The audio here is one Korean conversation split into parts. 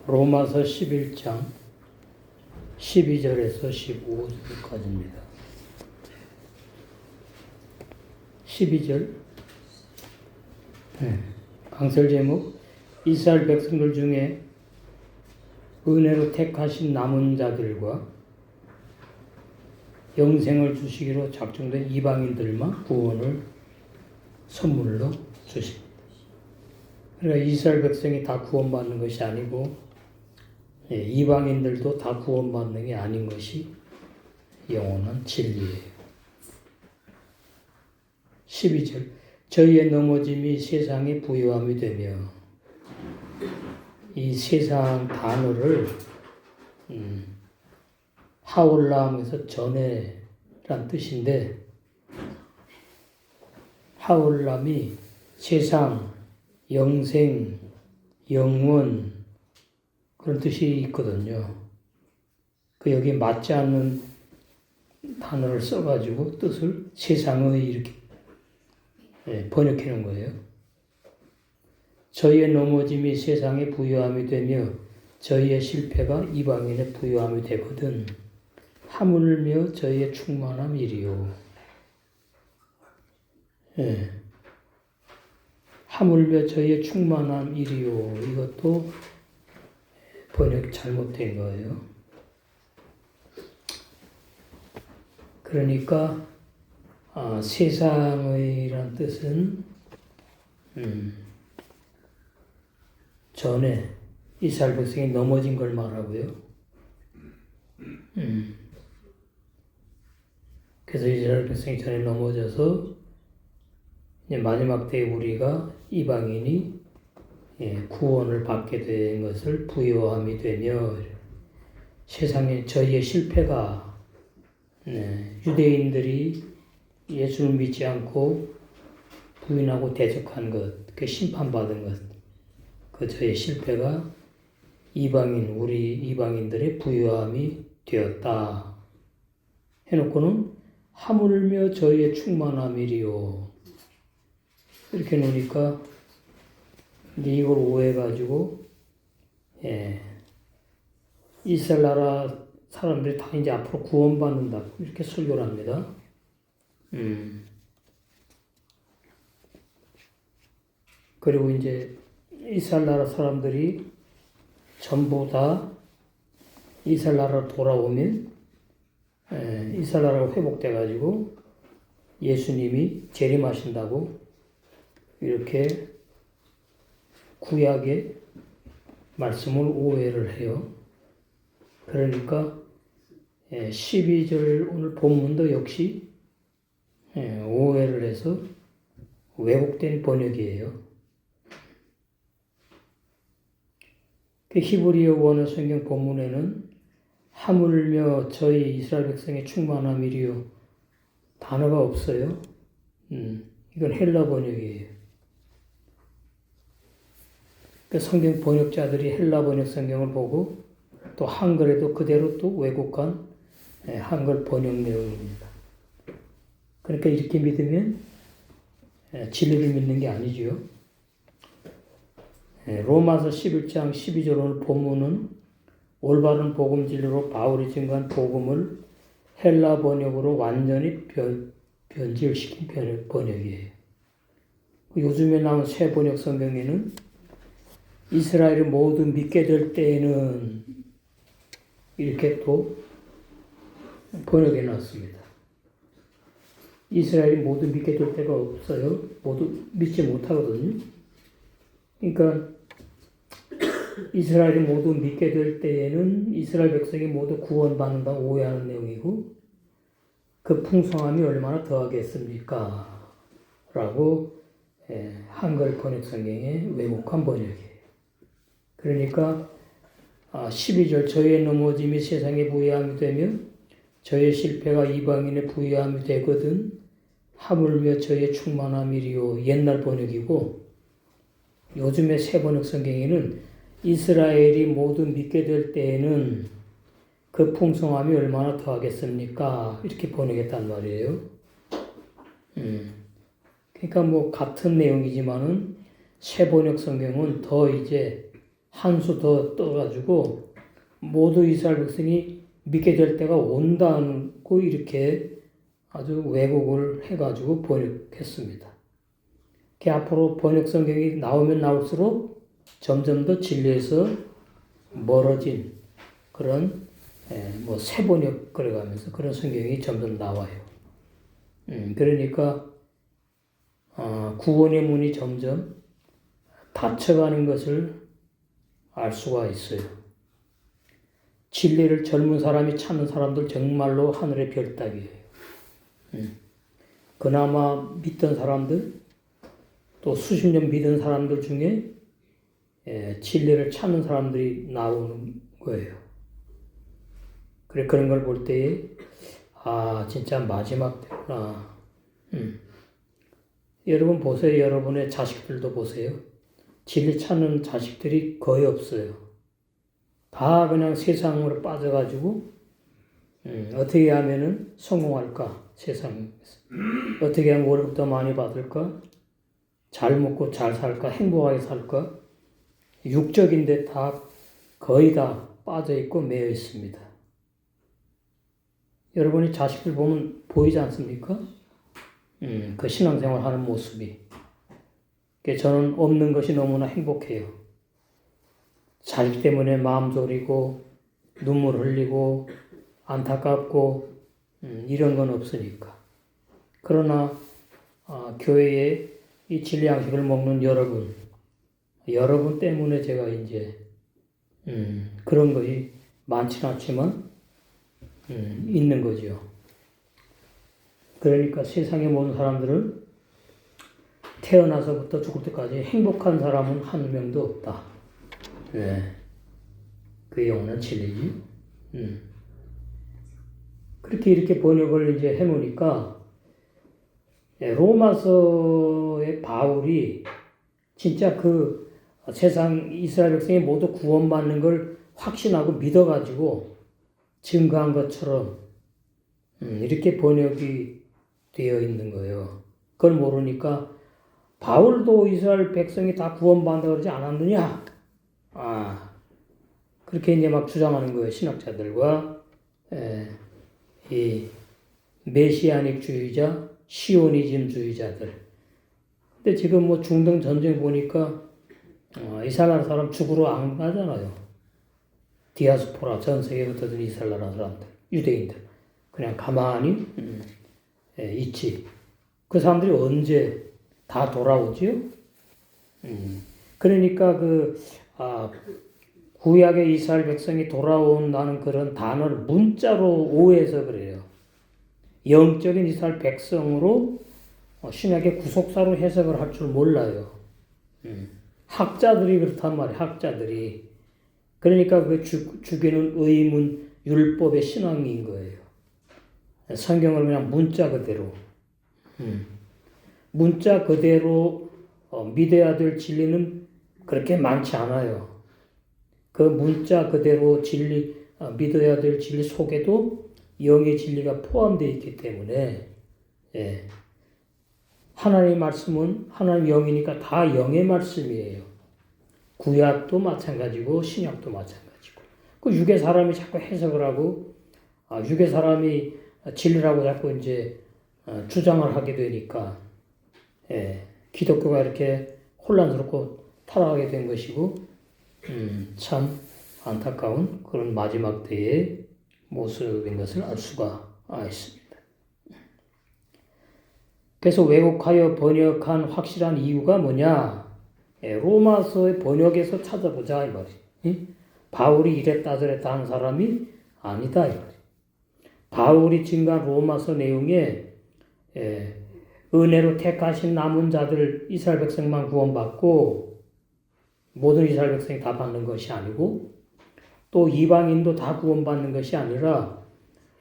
로마서 11장 12절에서 15절까지입니다. 12절 강설 제목 이스라엘 백성들 중에 은혜로 택하신 남은 자들과 영생을 주시기로 작정된 이방인들만 구원을 선물로 주십니다. 그러니까 이스라엘 백성이 다 구원받는 것이 아니고 이방인들도 다 구원받는 게 아닌 것이 영원한 진리예요. 12절 저희의 넘어짐이 세상의 부요함이 되며, 이 세상 단어를 하올람에서 전에란 뜻인데, 하올람이 세상, 영생, 영원 그런 뜻이 있거든요. 그 여기 맞지 않는 단어를 써가지고 뜻을 세상의 이렇게 번역해 놓은 거예요. 저희의 넘어짐이 세상의 부요함이 되며 저희의 실패가 이방인의 부요함이 되거든 하물며 저희의 충만함 이리요. 하물며 저희의 충만함 이리요. 이것도 번역 잘못된 거예요. 그러니까 세상의란 뜻은 전에 이스라엘 백성이 넘어진 걸 말하고요. 그래서 이스라엘 백성이 전에 넘어져서 이제 마지막 때에 우리가 이방인이 구원을 받게 된 것을 부요함이 되며, 세상에 저희의 실패가 유대인들이 예수를 믿지 않고 부인하고 대적한 것, 그 심판받은 것, 그 저희의 실패가 우리 이방인들의 부요함이 되었다 해놓고는 하물며 저희의 충만함이리요. 이렇게 놓으니까 이걸 오해해가지고 이스라엘 나라 사람들이 다 이제 앞으로 구원받는다 이렇게 설교를 합니다. 그리고 이제 이스라엘 나라 사람들이 전부 다 이스라엘 나라로 돌아오면 이스라엘 나라가 회복돼가지고 예수님이 재림하신다고 이렇게 구약의 말씀을 오해를 해요. 그러니까 12절 오늘 본문도 역시 오해를 해서 왜곡된 번역이에요. 그 히브리어 원어 성경 본문에는 하물며 저희 이스라엘 백성의 충만함이리요 단어가 없어요. 이건 헬라 번역이에요. 그 성경 번역자들이 헬라 번역 성경을 보고 또 한글에도 그대로 또 왜곡한 한글 번역 내용입니다. 그러니까 이렇게 믿으면 진리를 믿는 게 아니지요. 로마서 11장 12절 오늘 본문은 올바른 복음 진리로 바울이 증거한 복음을 헬라 번역으로 완전히 변질시킨 번역이에요. 요즘에 나온 새 번역 성경에는 이스라엘이 모두 믿게 될 때에는 이렇게 또 번역해 놨습니다. 이스라엘이 모두 믿게 될 때가 없어요. 모두 믿지 못하거든요. 그러니까 이스라엘이 모두 믿게 될 때에는 이스라엘 백성이 모두 구원받는다 오해하는 내용이고, 그 풍성함이 얼마나 더하겠습니까? 라고 한글 번역 성경의 왜곡한 번역이에요. 그러니까 12절 저희의 넘어짐이 세상의 부요함이 되며 저희의 실패가 이방인의 부요함이 되거든 하물며 저희의 충만함이리요. 옛날 번역이고, 요즘의 새 번역 성경에는 이스라엘이 모두 믿게 될 때에는 그 풍성함이 얼마나 더하겠습니까? 이렇게 번역했단 말이에요. 그러니까 뭐 같은 내용이지만은 새 번역 성경은 더 이제 한 수 더 떠가지고 모두 이스라엘 백성이 믿게 될 때가 온다고 이렇게 아주 왜곡을 해가지고 번역했습니다. 그 앞으로 번역 성경이 나오면 나올수록 점점 더 진리에서 멀어진 그런 뭐 새번역 그래가면서 그런 성경이 점점 나와요. 그러니까 구원의 문이 점점 닫혀가는 것을 알 수가 있어요. 진리를 젊은 사람이 찾는 사람들 정말로 하늘의 별 따기예요. 그나마 믿던 사람들 또 수십 년 믿은 사람들 중에 진리를 찾는 사람들이 나오는 거예요. 그래 그런 걸 볼 때에 진짜 마지막 때구나. 여러분 보세요. 여러분의 자식들도 보세요. 진리 찾는 자식들이 거의 없어요. 다 그냥 세상으로 빠져가지고 어떻게 하면은 성공할까? 세상에서. 어떻게 하면 월급 더 많이 받을까? 잘 먹고 잘 살까? 행복하게 살까? 육적인데 다 거의 다 빠져있고 매여 있습니다. 여러분이 자식들 보면 보이지 않습니까? 그 신앙생활 하는 모습이. 저는 없는 것이 너무나 행복해요. 자식 때문에 마음 졸이고 눈물 흘리고 안타깝고 이런 건 없으니까. 그러나 교회에 이 진리 양식을 먹는 여러분 때문에 제가 이제 그런 것이 많지는 않지만 있는 거죠. 그러니까 세상의 모든 사람들은 태어나서부터 죽을 때까지 행복한 사람은 한 명도 없다. 그 영원한 진리지. 그렇게 이렇게 번역을 이제 해놓으니까 로마서의 바울이 진짜 그 세상 이스라엘 백성이 모두 구원받는 걸 확신하고 믿어가지고 증거한 것처럼 이렇게 번역이 되어 있는 거예요. 그걸 모르니까 바울도 이스라엘 백성이 다 구원받는다고 그러지 않았느냐? 그렇게 이제 막 주장하는 거예요. 신학자들과 이 메시아닉주의자, 시오니즘주의자들. 근데 지금 뭐 중동 전쟁 보니까 이스라엘 사람 죽으러 안 가잖아요. 디아스포라 전 세계부터 든 이스라엘 사람들, 유대인들 그냥 가만히 있지. 그 사람들이 언제 다 돌아오지요? 그러니까 구약의 이스라엘 백성이 돌아온다는 그런 단어를 문자로 오해해서 그래요. 영적인 이스라엘 백성으로 신약의 구속사로 해석을 할 줄 몰라요. 학자들이 그렇단 말이에요. 학자들이. 그러니까 그 죽이는 의문, 율법의 신앙인 거예요. 성경을 그냥 문자 그대로. 문자 그대로 믿어야 될 진리는 그렇게 많지 않아요. 그 문자 그대로 진리, 믿어야 될 진리 속에도 영의 진리가 포함되어 있기 때문에, 하나님의 말씀은 하나님 영이니까 다 영의 말씀이에요. 구약도 마찬가지고, 신약도 마찬가지고. 그 육의 사람이 자꾸 해석을 하고, 육의 사람이 진리라고 자꾸 이제 주장을 하게 되니까, 기독교가 이렇게 혼란스럽고 타락하게 된 것이고, 참 안타까운 그런 마지막 때의 모습인 것을 알 수가 있습니다. 그래서 왜곡하여 번역한 확실한 이유가 뭐냐? 로마서의 번역에서 찾아보자 이 말이에요. 바울이 이랬다 저랬다 하는 사람이 아니다 이 말이에요. 바울이 증거한 로마서 내용에 은혜로 택하신 남은 자들 이스라엘 백성만 구원받고 모든 이스라엘 백성이 다 받는 것이 아니고 또 이방인도 다 구원받는 것이 아니라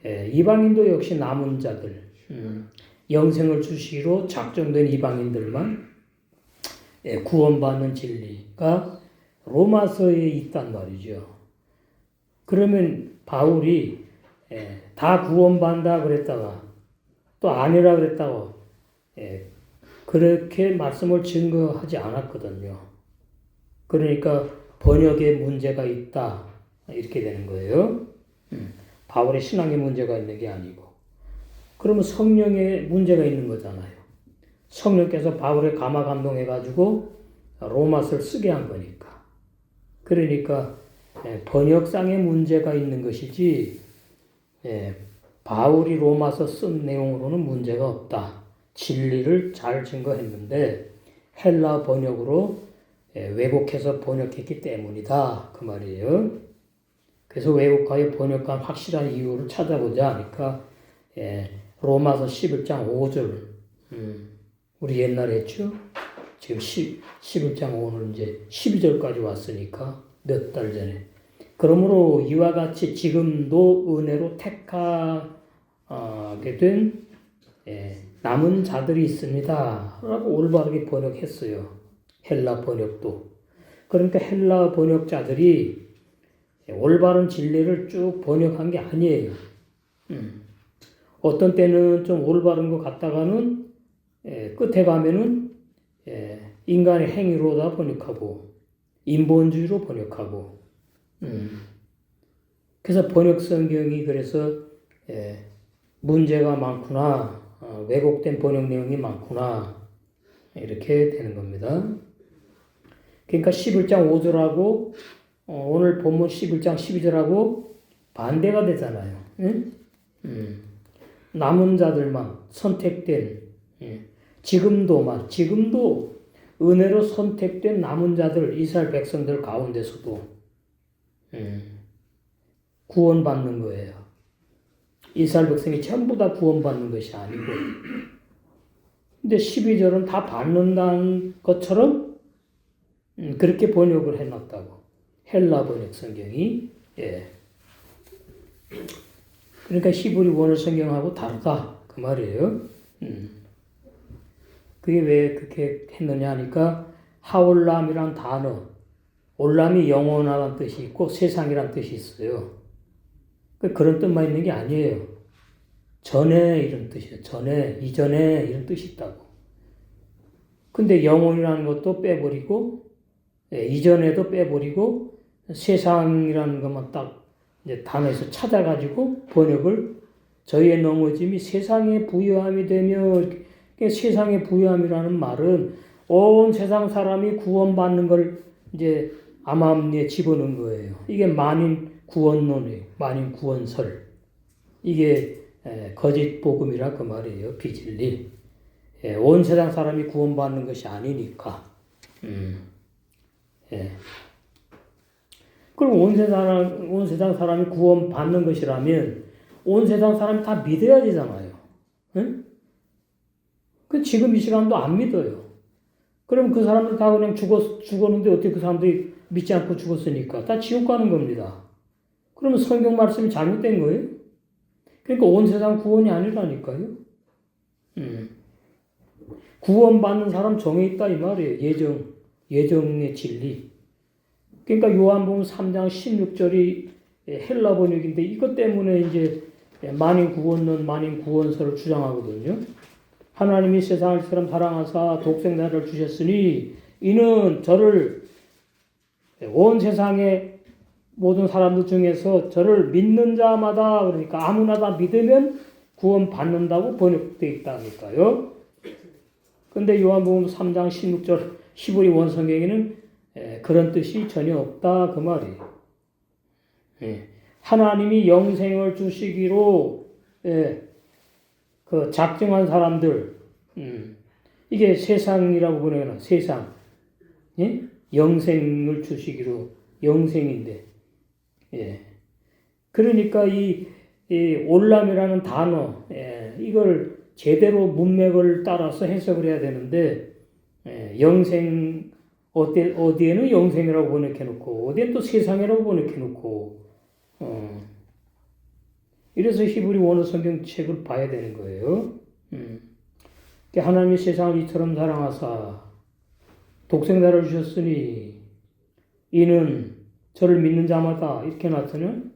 이방인도 역시 남은 자들 영생을 주시기로 작정된 이방인들만 구원받는 진리가 로마서에 있단 말이죠. 그러면 바울이 다 구원받는다 그랬다가 또 아니라 그랬다고 그렇게 말씀을 증거하지 않았거든요. 그러니까 번역에 문제가 있다. 이렇게 되는 거예요. 바울의 신앙에 문제가 있는 게 아니고. 그러면 성령에 문제가 있는 거잖아요. 성령께서 바울의 감화 감동해가지고 로마서를 쓰게 한 거니까. 그러니까 번역상에 문제가 있는 것이지 바울이 로마서 쓴 내용으로는 문제가 없다. 진리를 잘 증거했는데 헬라 번역으로 왜곡해서 번역했기 때문이다. 그 말이에요. 그래서 왜곡하여 번역한 확실한 이유를 찾아보자 하니까 로마서 11장 5절 우리 옛날에 했죠. 지금 11장 5는 이제 12절까지 왔으니까 몇 달 전에. 그러므로 이와 같이 지금도 은혜로 택하게 된 남은 자들이 있습니다. 라고 올바르게 번역했어요. 헬라 번역도. 그러니까 헬라 번역자들이 올바른 진리를 쭉 번역한 게 아니에요. 어떤 때는 좀 올바른 것 같다가는 끝에 가면은 인간의 행위로다 번역하고 인본주의로 번역하고 그래서 번역 성경이 그래서 문제가 많구나 왜곡된 번역 내용이 많구나 이렇게 되는 겁니다. 그러니까 11장 5절하고 오늘 본문 11장 12절하고 반대가 되잖아요. 남은 자들만 선택된 지금도 은혜로 선택된 남은 자들 이스라엘 백성들 가운데서도 구원받는 거예요. 이스라엘 백성이 전부 다 구원받는 것이 아니고 근데 12절은 다 받는다는 것처럼 그렇게 번역을 해놨다고. 헬라 번역 성경이. 그러니까 히브리 원어 성경하고 다르다. 그 말이에요. 그게 왜 그렇게 했느냐 하니까 하올람이란 단어. 올람이 영원하다는 뜻이 있고 세상이란 뜻이 있어요. 그런 뜻만 있는 게 아니에요. 전에 이런 뜻이에요. 전에, 이전에 이런 뜻이 있다고. 근데 영혼이라는 것도 빼버리고 이전에도 빼버리고 세상이라는 것만 딱 이제 단어에서 찾아가지고 번역을 저희의 넘어짐이 세상의 부요함이 되며 세상의 부요함이라는 말은 온 세상 사람이 구원받는 걸 이제 암암리에 집어넣은 거예요. 이게 만인 구원론이에요. 만인 구원설. 이게 거짓 복음이라 그 말이에요. 비진리. 온 세상 사람이 구원받는 것이 아니니까. 그럼 온 세상 사람이 구원받는 것이라면 온 세상 사람이 다 믿어야 되잖아요. 응? 그 지금 이 시간도 안 믿어요. 그럼 그 사람들 다 그냥 죽었는데 어떻게 그 사람들이 믿지 않고 죽었으니까 다 지옥 가는 겁니다. 그러면 성경 말씀이 잘못된 거예요? 그러니까 온 세상 구원이 아니라니까요. 구원받는 사람 정해 있다 이 말이에요. 예정의 진리. 그러니까 요한복음 3장 16절이 헬라 번역인데 이것 때문에 이제 만인 구원론, 만인 구원설을 주장하거든요. 하나님이 세상을 이처럼 사랑하사 독생자를 주셨으니 이는 저를 온 세상의 모든 사람들 중에서 저를 믿는 자마다 그러니까 아무나 다 믿으면 구원받는다고 번역되어 있다니까요. 근데 요한복음 3장 16절 히브리 원성경에는 그런 뜻이 전혀 없다 그 말이에요. 하나님이 영생을 주시기로 그 작정한 사람들 이게 세상이라고 보내나 세상 영생을 주시기로 영생인데 그러니까 이 올람이라는 단어 이걸 제대로 문맥을 따라서 해석을 해야 되는데 영생 어디에는 영생이라고 번역해놓고 어디에 또 세상이라고 번역해놓고 이래서 히브리 원어 성경책을 봐야 되는 거예요. 하나님이 세상을 이처럼 사랑하사 독생자를 주셨으니 이는 저를 믿는 자마다 이렇게 나타나는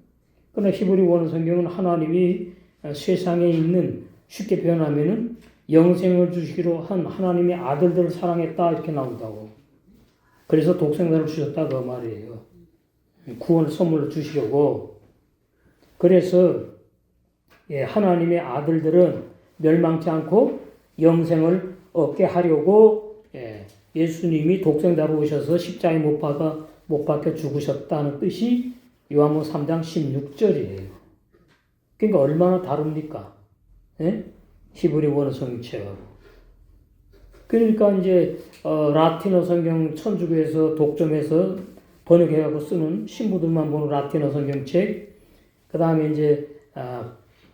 그러나 히브리 원어 성경은 하나님이 세상에 있는 쉽게 표현하면은 영생을 주시기로 한 하나님의 아들들을 사랑했다 이렇게 나온다고. 그래서 독생자를 주셨다 그 말이에요. 구원을 선물로 주시려고. 그래서 하나님의 아들들은 멸망치 않고 영생을 얻게 하려고 예수님이 독생자로 오셔서 십자가에 못 박혀 죽으셨다는 뜻이 요한복음 3장 16절이에요. 그러니까 얼마나 다릅니까? 히브리 원어 성경책하고. 그러니까 이제 라틴어 성경 천주교에서 독점해서 번역해갖고 쓰는 신부들만 보는 라틴어 성경책, 그 다음에 이제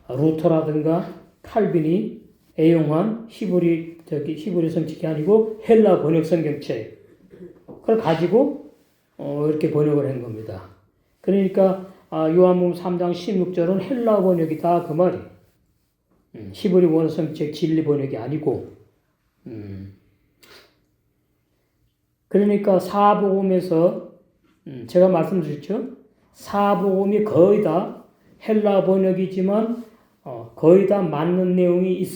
루터라든가 칼빈이 애용한 히브리 성책이 아니고 헬라 번역 성경책, 그걸 가지고 이렇게 번역을 한 겁니다. 그러니까 요한복음 3장 16절은 헬라 번역이다 그 말이. 히브리 원어 성경책 진리 번역이 아니고. 그러니까 사복음에서 제가 말씀드렸죠. 사복음이 거의 다 헬라 번역이지만 거의 다 맞는 내용이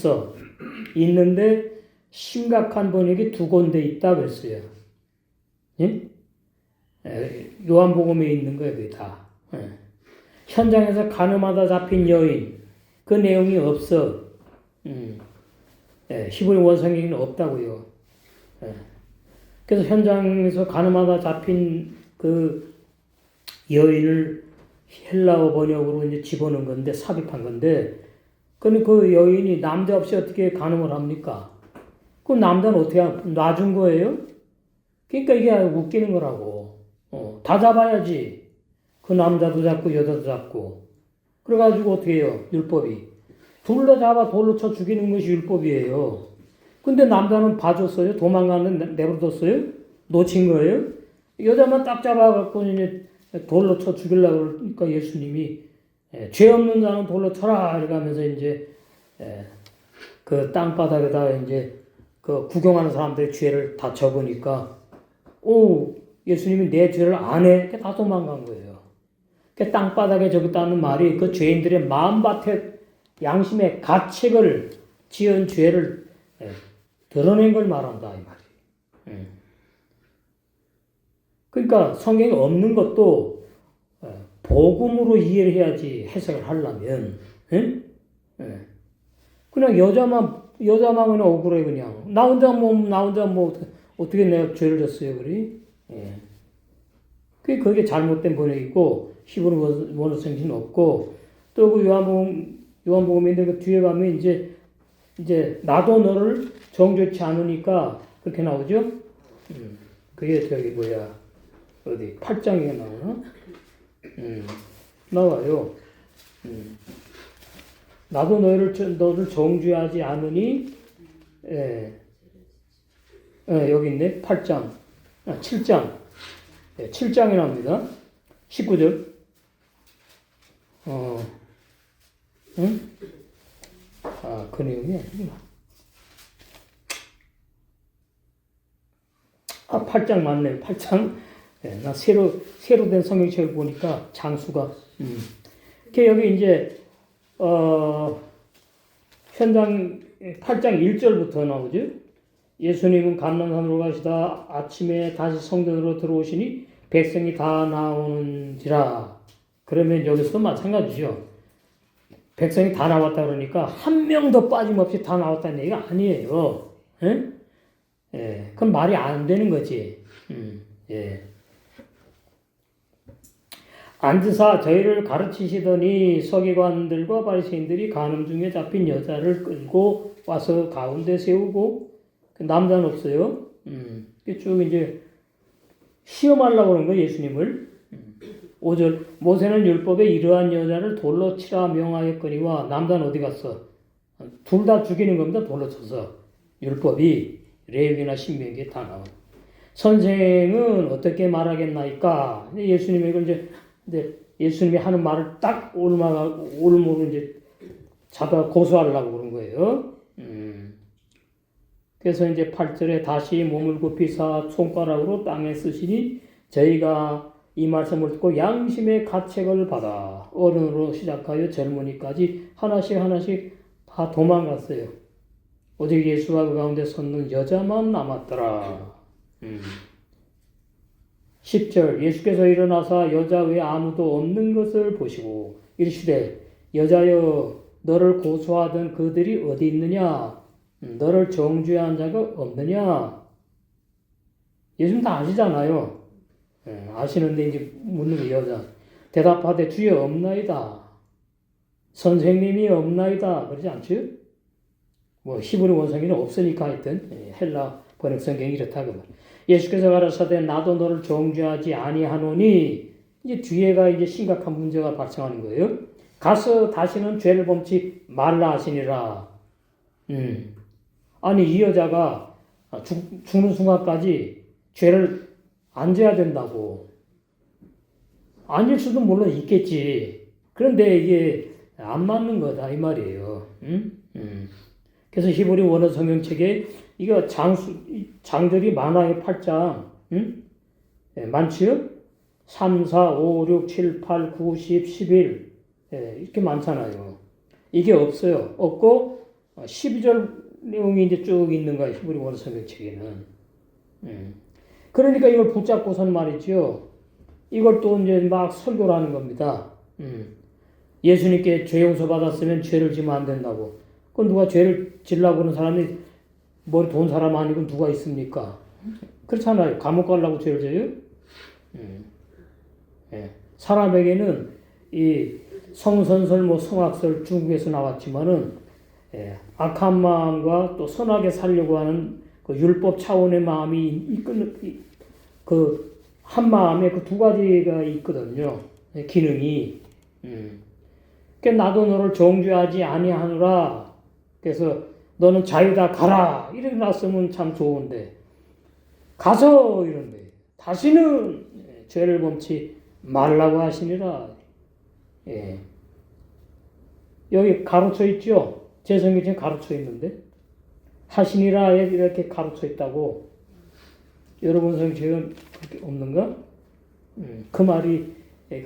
있는데 심각한 번역이 두 군데 있다 그랬어요. 예? 요한복음에 있는 거예요, 그게 다. 현장에서 가늠하다 잡힌 여인, 그 내용이 없어. 히브리 원성경에는 없다고요. 그래서 현장에서 가늠하다 잡힌 그 여인을 헬라어 번역으로 이제 집어넣은 건데, 삽입한 건데, 근데 그 여인이 남자 없이 어떻게 가늠을 합니까? 그 남자는 어떻게 놔준 거예요? 그러니까 이게 웃기는 거라고. 다 잡아야지. 그 남자도 잡고 여자도 잡고. 그래가지고 어떻게 해요? 율법이. 둘러 잡아 돌로 쳐 죽이는 것이 율법이에요. 근데 남자는 봐줬어요? 도망가는데 내버려뒀어요? 놓친 거예요? 여자만 딱 잡아갖고 이제 돌로 쳐 죽이려고 그러니까 예수님이 죄 없는 자는 돌로 쳐라 이렇게 하면서 이제 그 땅바닥에다가 이제 그 구경하는 사람들의 죄를 다 적으니까 예수님이 내 죄를 안 해? 이렇게 다 도망간 거예요. 그 땅바닥에 적었다는 말이 그 죄인들의 마음밭에 양심의 가책을 지은 죄를 드러낸 걸 말한다 이 말이. 그러니까 성경에 없는 것도 복음으로 이해를 해야지 해석을 하려면. 그냥 여자만 그냥 억울해 그냥. 나 혼자 뭐 어떻게 내가 죄를 졌어요 그리? 그게 잘못된 번역이고 히브리 원어 성경은 없고 또 그 요한복음인데 그 뒤에 가면 이제 나도 너를 정죄치 않으니까 그렇게 나오죠? 그게 저기 어디 8장에 나오나? 나와요. 나도 너를 정죄하지 않으니 여기 있네. 8장. 7장. 7장에 나옵니다. 19절. 그 내용이 아니구나. 8장 맞네요. 8장. 나 새로 된 성경책을 보니까 장수가. 여기 이제, 현장 8장 1절부터 나오죠. 예수님은 감람산으로 가시다 아침에 다시 성전으로 들어오시니 백성이 다 나오는지라. 그러면 여기서도 마찬가지죠. 백성이 다 나왔다 그러니까 한 명도 빠짐없이 다 나왔다는 얘기가 아니에요. 그건 말이 안 되는 거지. 앉으사 저희를 가르치시더니 서기관들과 바리새인들이 간음 중에 잡힌 여자를 끌고 와서 가운데 세우고 남자는 없어요. 쭉 이제 시험하려고 그런 거예요, 예수님을. 5절 모세는 율법에 이러한 여자를 돌로 치라 명하였거니와 남자는 어디 갔어? 둘 다 죽이는 겁니다. 돌로 쳐서. 율법이 레위기나 신명기에 다 나와. 선생은 어떻게 말하겠나이까? 예수님이 이걸 이제 예수님이 하는 말을 딱 옳음으로 이제 잡아 고소하려고 그런 거예요. 그래서 이제 8절에 다시 몸을 굽히사 손가락으로 땅에 쓰시니 저희가 이 말씀을 듣고 양심의 가책을 받아 어른으로 시작하여 젊은이까지 하나씩 다 도망갔어요. 오직 예수와 그 가운데 섰는 여자만 남았더라. 10절 예수께서 일어나사 여자 외에 아무도 없는 것을 보시고 이르시되 여자여 너를 고소하던 그들이 어디 있느냐 너를 정죄한 자가 없느냐. 예수님 다 아시잖아요. 아시는데 이제 묻는 거 여자 대답하되 주여 없나이다. 선생님이 없나이다. 그러지 않죠? 뭐 히브리 원성에는 없으니까 하여튼 헬라 번역 성경이 이렇다 그 말. 예수께서 가라사대 나도 너를 정죄하지 아니하노니 이제 뒤에가 이제 심각한 문제가 발생하는 거예요. 가서 다시는 죄를 범치 말라 하시니라. 아니 이 여자가 죽는 순간까지 죄를 안 져야 된다고. 아닐 수도 물론 있겠지. 그런데 이게 안 맞는 거다 이 말이에요. 그래서 히브리 원어 성경책에 이거 장들이 많아요. 8장. 많지요? 3, 4, 5, 6, 7, 8, 9, 10, 11 이렇게 많잖아요. 이게 없어요. 없고 12절 내용이 이제 쭉 있는 거예요. 히브리 원어 성경책에는. 그러니까 이걸 붙잡고선 말이죠. 이걸 또 이제 막 설교를 하는 겁니다. 예수님께 죄 용서 받았으면 죄를 지면 안 된다고. 그건 누가 죄를 지려고 하는 사람이 머리 돈 사람 아니고 누가 있습니까? 그렇잖아요. 감옥 가려고 죄를 져요? 사람에게는 이 성선설, 성악설 중국에서 나왔지만은 악한 마음과 또 선하게 살려고 하는 그 율법 차원의 마음이 이끄는 그 한 마음에 그 두 가지가 있거든요. 기능이. 그러니까 나도 너를 정죄하지 아니하노라. 그래서 너는 자유다 가라. 이렇게 났으면 참 좋은데 가서 이런데 다시는 죄를 범치 말라고 하시니라. 예. 여기 가로쳐 있죠. 제 성경에 가로쳐 있는데 하시니라에 이렇게 가로쳐 있다고. 여러분 성경은 그렇게 없는가? 그 말이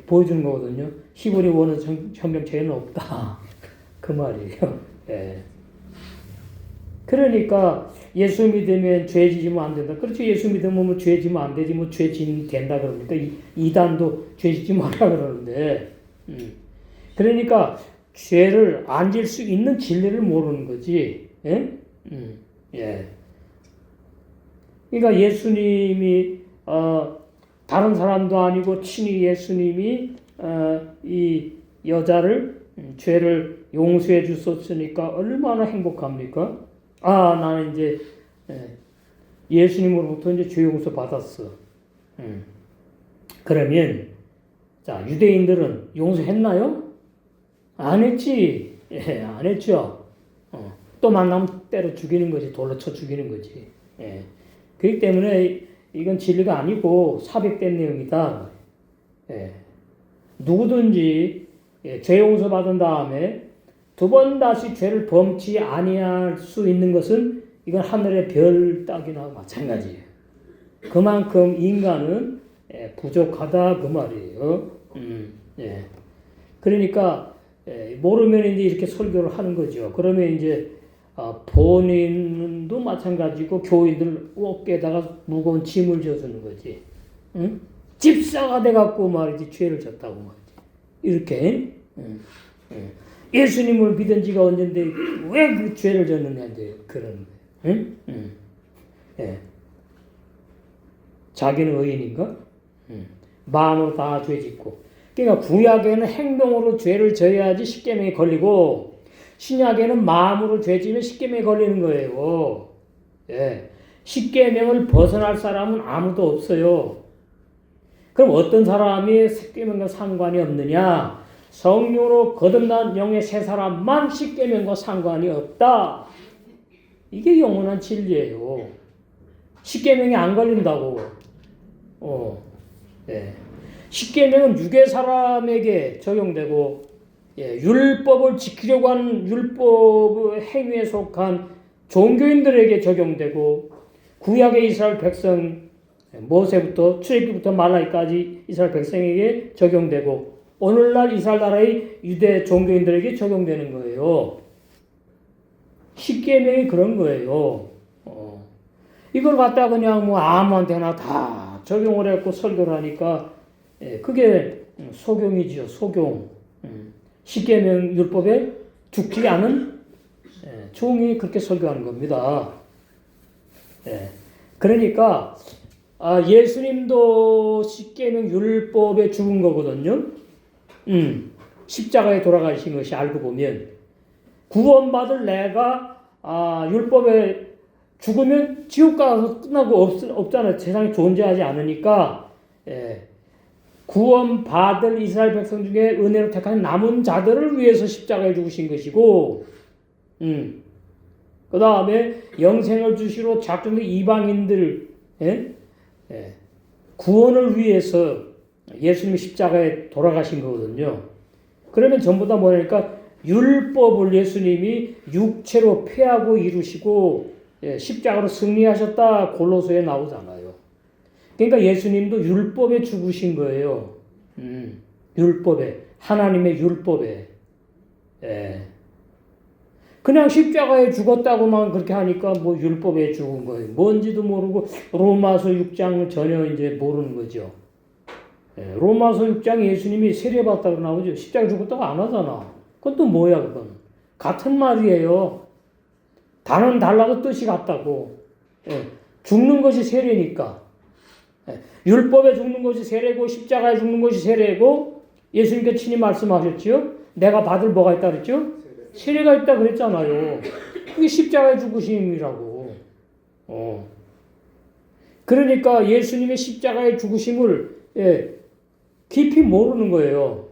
보여주는 거거든요. 히브리 원어 성경책에는 없다. 그 말이에요. 예. 그러니까 예수 믿으면 죄 지지면 안 된다. 그렇죠. 예수 믿으면 뭐 죄 지면 안 되지. 뭐 죄 지면 된다 그러니까 이단도 죄 지지 말라 그러는데. 그러니까 죄를 안 질 수 있는 진리를 모르는 거지. 예? 예. 그러니까 예수님이 다른 사람도 아니고 친히 예수님이 이 여자를 죄를 용서해 주셨으니까 얼마나 행복합니까? 아, 나는 이제 예수님으로부터 이제 죄 용서 받았어. 그러면 자 유대인들은 용서했나요? 안 했지. 예, 안 했죠. 또 만나면 때려 죽이는 거지, 돌로 쳐 죽이는 거지. 예. 그렇기 때문에 이건 진리가 아니고 사백된 내용이다. 예. 누구든지 죄 용서 받은 다음에 두 번 다시 죄를 범치 아니할 수 있는 것은 이건 하늘의 별 따기나 마찬가지예요. 그만큼 인간은 부족하다 그 말이에요. 예. 그러니까 모르면 이제 이렇게 설교를 하는 거죠. 그러면 이제 본인도 마찬가지고 교인들 어깨에다가 무거운 짐을 져주는 거지. 응? 집사가 돼갖고 말이지 죄를 졌다고 말이지. 이렇게. 예수님을 믿은 지가 언젠데 왜 그 죄를 졌느냐인데 그런 거예요. 예. 자기는 의인인가? 마음으로 다 죄 짓고. 그러니까 구약에는 행동으로 죄를 져야지 십계명에 걸리고 신약에는 마음으로 죄 지면 십계명에 걸리는 거예요. 예. 십계명을 벗어날 사람은 아무도 없어요. 그럼 어떤 사람이 십계명과 상관이 없느냐? 성령으로 거듭난 영의 새 사람만 십계명과 상관이 없다. 이게 영원한 진리예요. 십계명이 안 걸린다고. 예. 십계명은 육의 사람에게 적용되고 율법을 지키려고 하는 율법 행위에 속한 종교인들에게 적용되고 구약의 이스라엘 백성 모세부터 출애굽부터 말라기까지 이스라엘 백성에게 적용되고 오늘날 이스라엘 나라의 유대 종교인들에게 적용되는 거예요. 십계명이 그런 거예요. 이걸 갖다 그냥 뭐 아무한테나 다 적용을 했고 설교를 하니까 그게 소경이지요. 소경. 십계명 율법에 죽지 않은 종이 그렇게 설교하는 겁니다. 그러니까 예수님도 십계명 율법에 죽은 거거든요. 십자가에 돌아가신 것이 알고 보면 구원받을 내가 율법에 죽으면 지옥 가서 끝나고 없잖아요. 세상에 존재하지 않으니까 구원받을 이스라엘 백성 중에 은혜로 택한 남은 자들을 위해서 십자가에 죽으신 것이고 그 다음에 영생을 주시러 작정된 이방인들 구원을 위해서 예수님이 십자가에 돌아가신 거거든요. 그러면 전부 다 뭐냐니까 율법을 예수님이 육체로 폐하고 이루시고 십자가로 승리하셨다 골로새에 나오잖아요. 그러니까 예수님도 율법에 죽으신 거예요. 율법에, 하나님의 율법에. 그냥 십자가에 죽었다고만 그렇게 하니까 뭐 율법에 죽은 거예요. 뭔지도 모르고 로마서 6장을 전혀 이제 모르는 거죠. 로마서 6장 예수님이 세례받다고 나오죠. 십자가에 죽었다고 안 하잖아. 그건 또 뭐야 그건. 같은 말이에요. 단어는 달라도 뜻이 같다고. 죽는 것이 세례니까. 율법에 죽는 것이 세례고 십자가에 죽는 것이 세례고 예수님께서 친히 말씀하셨지요. 내가 받을 뭐가 있다 그랬죠? 세례가 있다 그랬잖아요. 그게 십자가에 죽으심이라고. 그러니까 예수님의 십자가에 죽으심을 깊이 모르는 거예요.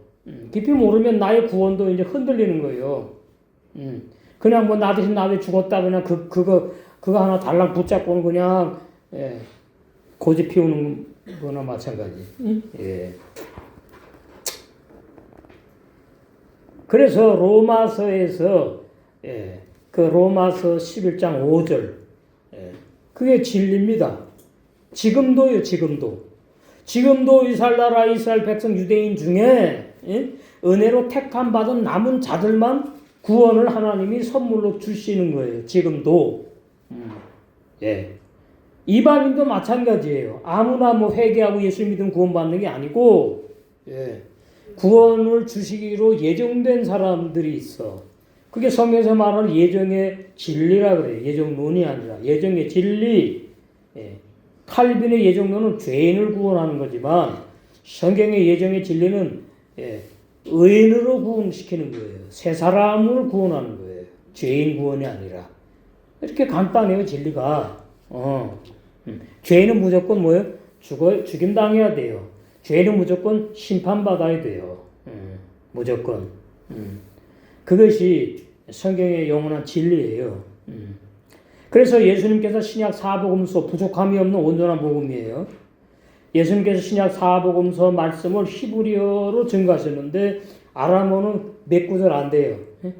깊이 모르면 나의 구원도 이제 흔들리는 거예요. 그냥 뭐 나 대신 나 왜 죽었다 그냥 그거 하나 달랑 붙잡고는 그냥 고집 피우는 거나 마찬가지. 그래서 로마서에서 그 로마서 11장 5절 그게 진리입니다. 지금도요. 지금도 이스라엘 나라 이스라엘 백성 유대인 중에 은혜로 택함 받은 남은 자들만 구원을 하나님이 선물로 주시는 거예요. 지금도. 이방인도 마찬가지예요. 아무나 뭐 회개하고 예수 믿으면 구원받는 게 아니고 구원을 주시기로 예정된 사람들이 있어. 그게 성경에서 말하는 예정의 진리라 그래요. 예정론이 아니라 예정의 진리. 칼빈의 예정론은 죄인을 구원하는 거지만 성경의 예정의 진리는 의인으로 구원시키는 거예요. 새 사람을 구원하는 거예요. 죄인 구원이 아니라. 이렇게 간단해요, 진리가. 죄인은 무조건 뭐예요? 죽임당해야 돼요. 죄인은 무조건 심판받아야 돼요. 무조건. 그것이 성경의 영원한 진리예요. 그래서 예수님께서 신약 사복음서 부족함이 없는 온전한 복음이에요. 예수님께서 신약 사복음서 말씀을 히브리어로 증거하셨는데 아람어는 몇 구절 안 돼요.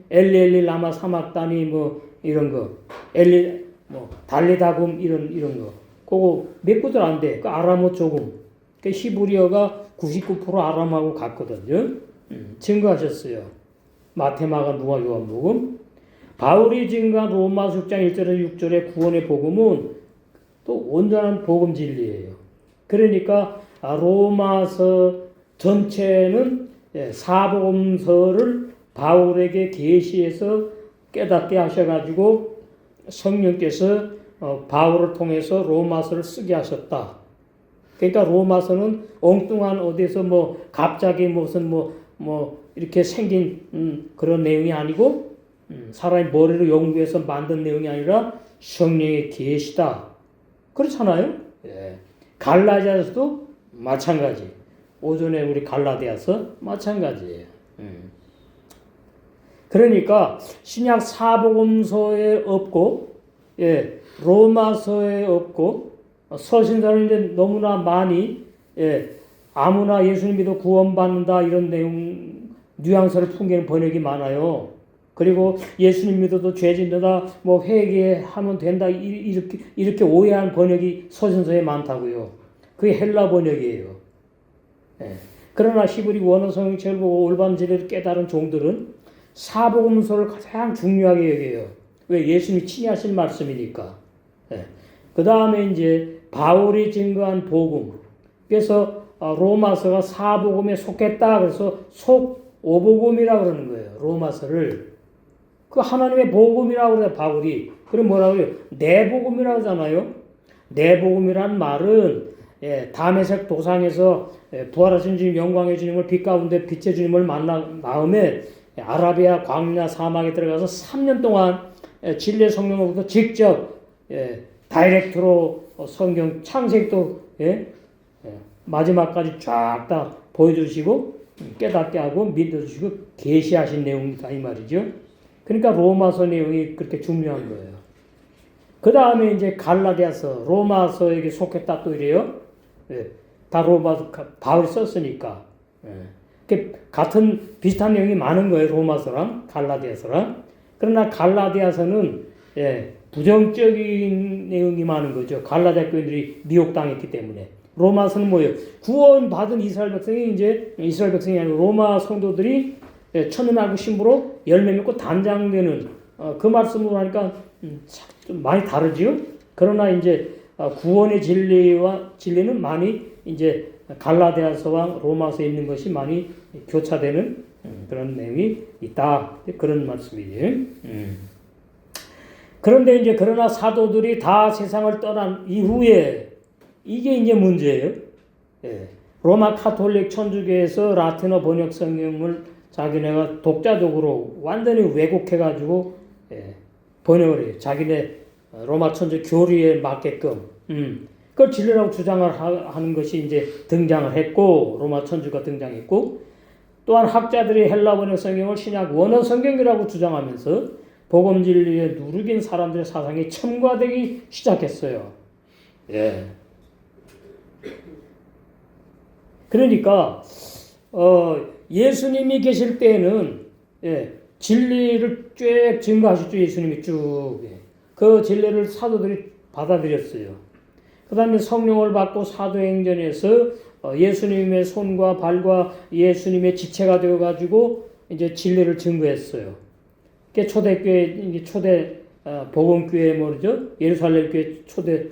엘리 엘리 라마 사막다니 뭐 이런 거, 엘리 뭐 달리다금 이런 거, 그거 몇 구절 안 돼. 그 아람어 조금. 그 히브리어가 99% 아람하고 같거든요. 증거하셨어요. 마태마가 누가 요한복음. 바울이 증거한 로마서 6장 1절에서 6절의 구원의 복음은 또 온전한 복음 진리예요. 그러니까 로마서 전체는 사복음서를 바울에게 계시해서 깨닫게 하셔가지고 성령께서 바울을 통해서 로마서를 쓰게 하셨다. 그러니까 로마서는 엉뚱한 어디서 뭐 갑자기 무슨 뭐 이렇게 생긴 그런 내용이 아니고 사람의 머리로 연구해서 만든 내용이 아니라 성령의 계시다. 그렇잖아요. 갈라디아서도 마찬가지. 오전에 우리 갈라디아서 마찬가지예요. 그러니까 신약 사복음서에 없고 로마서에 없고 서신서는 이제 너무나 많이 아무나 예수님 믿어 구원받는다 이런 내용 뉘앙스를 풍기는 번역이 많아요. 그리고 예수님 믿어도 죄진다 뭐 회개하면 된다 이렇게 오해한 번역이 서신서에 많다고요. 그게 헬라 번역이에요. 그러나 히브리 원어 성경책을 보고 올바른 진리를 깨달은 종들은 사복음서를 가장 중요하게 여겨요. 왜? 예수님이 친히 하신 말씀이니까. 그 다음에 이제 바울이 증거한 복음, 그래서 로마서가 사복음에 속했다. 그래서 속오복음이라고 그러는 거예요. 로마서를. 그 하나님의 복음이라고 그래요, 바울이. 그럼 뭐라고 해요? 내복음이라고 하잖아요. 내복음이란 말은 다메섹 도상에서 부활하신 주님, 영광의 주님을 빛 가운데 빛의 주님을 만난 다음에 아라비아 광야 사막에 들어가서 3년 동안 진리의 성령으로부터 직접 다이렉트로 성경 창세기도 마지막까지 쫙 다 보여주시고 깨닫게 하고 믿어주시고 계시하신 내용이다 이 말이죠. 그러니까 로마서 내용이 그렇게 중요한 거예요. 그 다음에 이제 갈라디아서, 로마서에게 속했다 또 이래요. 다 로마서 바울이 썼으니까. 같은 비슷한 내용이 많은 거예요. 로마서랑 갈라디아서랑. 그러나 갈라디아서는 부정적인 내용이 많은 거죠. 갈라디아 교인들이 미혹당했기 때문에. 로마서는 뭐예요? 구원받은 이스라엘 백성이 이스라엘 백성이 아니고 로마 성도들이 천연하고 신부로 열매 맺고 단장되는 그 말씀으로 하니까 좀 많이 다르지요. 그러나 이제 구원의 진리는 많이 이제 갈라디아서와 로마서에 있는 것이 많이 교차되는 그런 내용이 있다. 그런 말씀이에요. 그런데 이제 그러나 사도들이 다 세상을 떠난 이후에 이게 이제 문제예요. 로마 카톨릭 천주교에서 라틴어 번역 성경을 자기네가 독자적으로 완전히 왜곡해가지고 번역을 해요. 자기네 로마 천주 교리에 맞게끔. 그걸 진리라고 주장을 하는 것이 이제 등장을 했고, 로마 천주가 등장했고, 또한 학자들이 헬라 번역 성경을 신약 원어 성경이라고 주장하면서 복음 진리에 누르긴 사람들의 사상이 첨가되기 시작했어요. 그러니까 예수님이 계실 때에는 진리를 쭉 증거하셨죠. 예수님이 쭉. 그 진리를 사도들이 받아들였어요. 그 다음에 성령을 받고 사도행전에서 예수님의 손과 발과 예수님의 지체가 되어가지고 이제 진리를 증거했어요. 그게 초대교회, 초대 복음교회 뭐죠? 예루살렘 교회 초대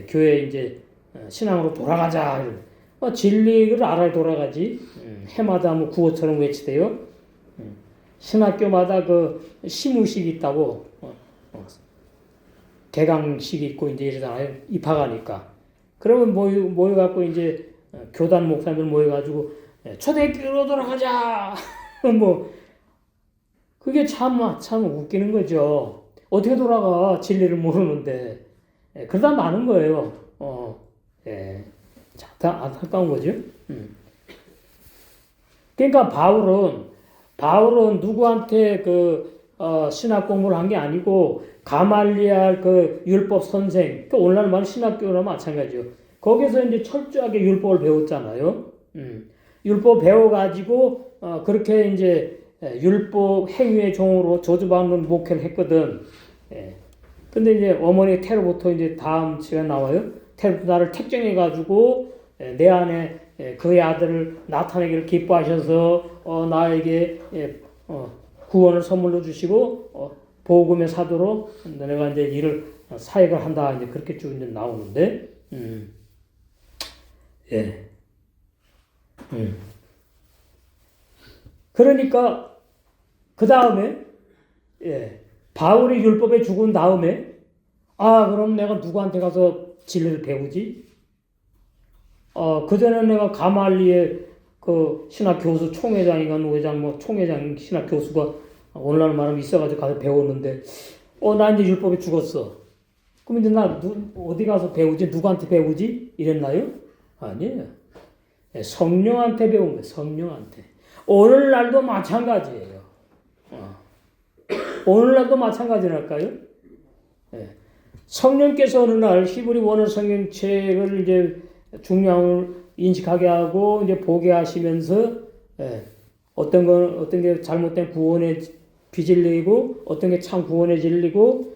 교회 이제 신앙으로 돌아가자. 진리를 알아야 돌아가지. 해마다 뭐 구호처럼 외치대요. 신학교마다 그 시무식이 있다고. 개강식이 있고 이제 이러잖아요. 입학하니까. 그러면 모여갖고 이제 교단 목사님들 모여가지고 초대교회로 돌아가자. 뭐 그게 참 웃기는 거죠. 어떻게 돌아가 진리를 모르는데. 그러다 많은 거예요. 안타까운 거죠. 그러니까 바울은 누구한테 신학 공부를 한 게 아니고 가말리알 율법 선생, 오늘날 말 신학교나 마찬가지요. 거기서 이제 철저하게 율법을 배웠잖아요. 율법 배워가지고 그렇게 이제 율법 행위의 종으로 저주받는 목회를 했거든. 근데 이제 어머니 테러부터 이제 다음 시간 나와요. 테러부터 나를 택정해가지고 내 안에 그의 아들을 나타내기를 기뻐하셔서 나에게 구원을 선물로 주시고 복음의 사도로 내가 이제 일을 사역을 한다 이제 그렇게 쭉 이제 나오는데 그러니까 그 다음에 바울이 율법에 죽은 다음에 그럼 내가 누구한테 가서 진리를 배우지? 그전에 내가 가말리의 신학 교수 총회장인가 노회장 총회장 신학 교수가 오늘날 말하면 있어가지고 가서 배웠는데 나 이제 율법에 죽었어. 그럼 이제 나 어디 가서 배우지? 누구한테 배우지? 이랬나요? 아니에요. 성령한테 배운 거예요. 성령한테. 오늘날도 마찬가지예요. 오늘날도 마찬가지랄까요? 성령께서 어느 날 히브리 원어 성경책을 이제 중요함을 인식하게 하고 이제 보게 하시면서 어떤 게 잘못된 구원의 비진리고 어떤 게 참 구원의 진리고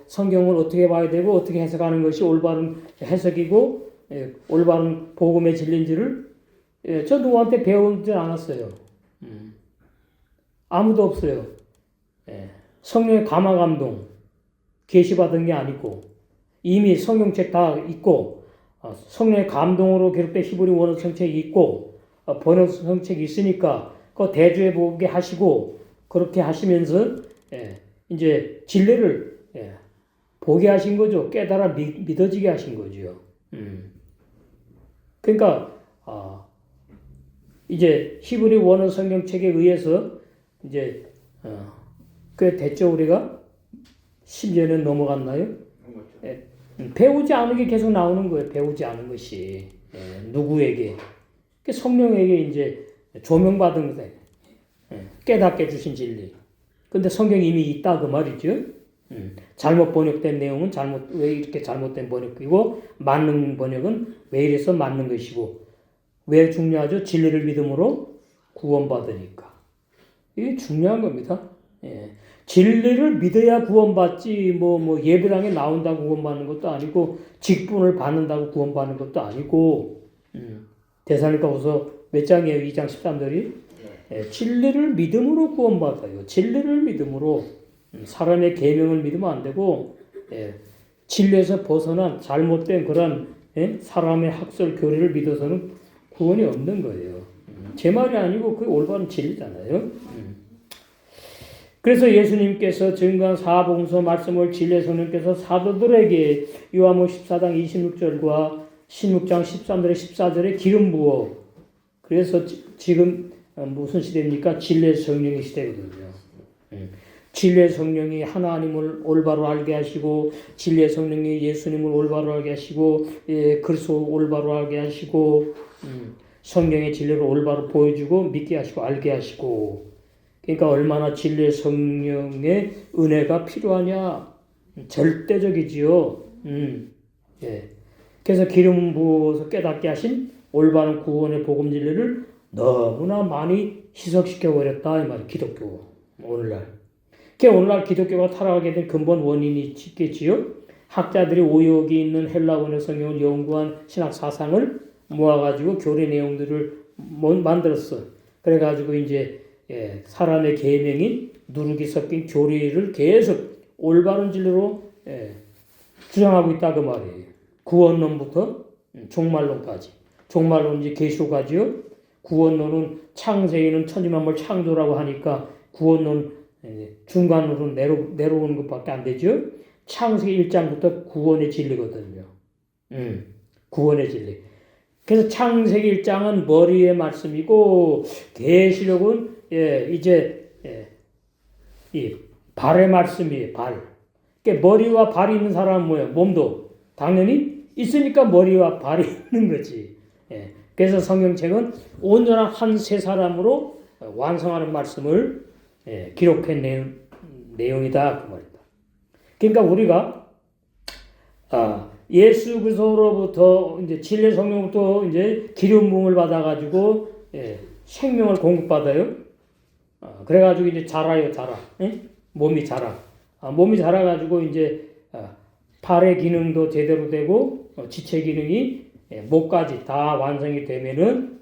성경을 어떻게 봐야 되고 어떻게 해석하는 것이 올바른 해석이고 올바른 복음의 진리인지를 저 누구한테 배우지 않았어요. 아무도 없어요. 성령의 감화 감동 계시받은 게 아니고 이미 성경책 다 있고 성령의 감동으로 기록된 히브리 원어 성책이 있고 번역 성책이 있으니까 그 대조해 보게 하시고 그렇게 하시면서 이제 진리를 보게 하신 거죠. 깨달아 믿어지게 하신 거죠. 그러니까 이제 히브리 원어 성경책에 의해서 이제 꽤 됐죠. 우리가 10년은 넘어갔나요? 배우지 않은 게 계속 나오는 거예요. 배우지 않은 것이 누구에게 성령에게 이제 조명받은 거예요. 깨닫게 주신 진리. 근데 성경이 이미 있다 그 말이죠. 잘못 번역된 내용은 왜 이렇게 잘못된 번역이고 맞는 번역은 왜 이래서 맞는 것이고 왜 중요하죠? 진리를 믿음으로 구원받으니까. 이게 중요한 겁니다. 진리를 믿어야 구원받지 뭐 예배당에 나온다고 구원받는 것도 아니고 직분을 받는다고 구원받는 것도 아니고 데살로니가후서 몇 장이에요? 2장 13절이 진리를 믿음으로 구원받아요. 진리를 믿음으로 사람의 계명을 믿으면 안 되고 진리에서 벗어난 잘못된 그런 사람의 학설 교리를 믿어서는 구원이 없는 거예요. 제 말이 아니고 그게 올바른 진리잖아요. 그래서 예수님께서 증거한 사복음서 말씀을 진리의 성령께서 사도들에게 요한복음 14장 26절과 16장 13절에 14절에 기름 부어 그래서 지금 무슨 시대입니까? 진리의 성령의 시대거든요. 진리의 성령이 하나님을 올바로 알게 하시고 진리의 성령이 예수님을 올바로 알게 하시고 그리스도 올바로 알게 하시고 성경의 진리를 올바로 보여주고 믿게 하시고 알게 하시고 그러니까 얼마나 진리의 성령의 은혜가 필요하냐 절대적이지요. 그래서 기름 부어서 깨닫게 하신 올바른 구원의 복음 진리를 너무나 많이 희석시켜 버렸다 이 말이 기독교 오늘날. 오늘날 기독교가 타락하게 된 근본 원인이 있겠지요. 학자들이 오역이 있는 헬라어의 성경을 연구한 신학 사상을 모아가지고 교리 내용들을 만들었어. 그래가지고 이제 사람의 계명인 누룩이 섞인 교리를 계속 올바른 진리로 주장하고 있다 그 말이에요. 구원론부터 종말론까지. 종말론 이제 계시록까지요. 구원론은 창세기는 천지만물 창조라고 하니까 구원론 중간으로 내려오는 것밖에 안 되죠. 창세기 1장부터 구원의 진리거든요. 구원의 진리. 그래서 창세기 1장은 머리의 말씀이고 계시록은 이제 이 발의 말씀이에요. 발. 그러니까 머리와 발이 있는 사람은 뭐예요? 몸도 당연히 있으니까 머리와 발이 있는 거지. 그래서 성경책은 온전한 한 세 사람으로 완성하는 말씀을 기록한 내용이다 그 말이다. 그러니까 우리가 예수 그리스도로부터 이제 진리 성령부터 이제 기름 부음을 받아가지고 생명을 공급받아요. 그래가지고 이제 자라요, 자라. 몸이 자라. 몸이 자라가지고 이제 팔의 기능도 제대로 되고 지체 기능이 목까지 다 완성이 되면은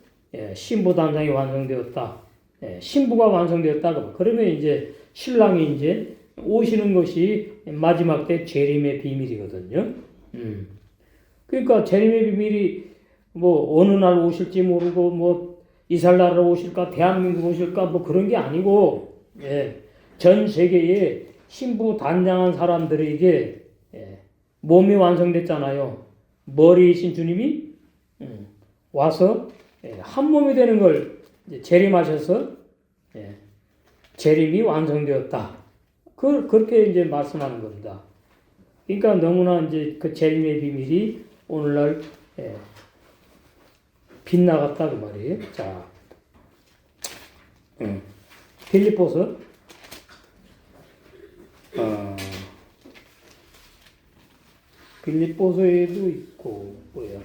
신부 단장이 완성되었다. 신부가 완성되었다. 그러면 이제 신랑이 이제 오시는 것이 마지막 때 재림의 비밀이거든요. 그러니까 재림의 비밀이 뭐 어느 날 오실지 모르고 뭐 이스라엘나라로 오실까 대한민국 오실까 뭐 그런 게 아니고 전 세계에 신부 단장한 사람들에게 몸이 완성됐잖아요. 머리이신 주님이 와서 한 몸이 되는 걸 재림하셔서 재림이 완성되었다. 그렇게 이제 말씀하는 겁니다. 그러니까 너무나 이제 그 재림의 비밀이 오늘날 빗나갔다 그 말이에요. 자, 빌립보서 빌립보서에도 있고 뭐야?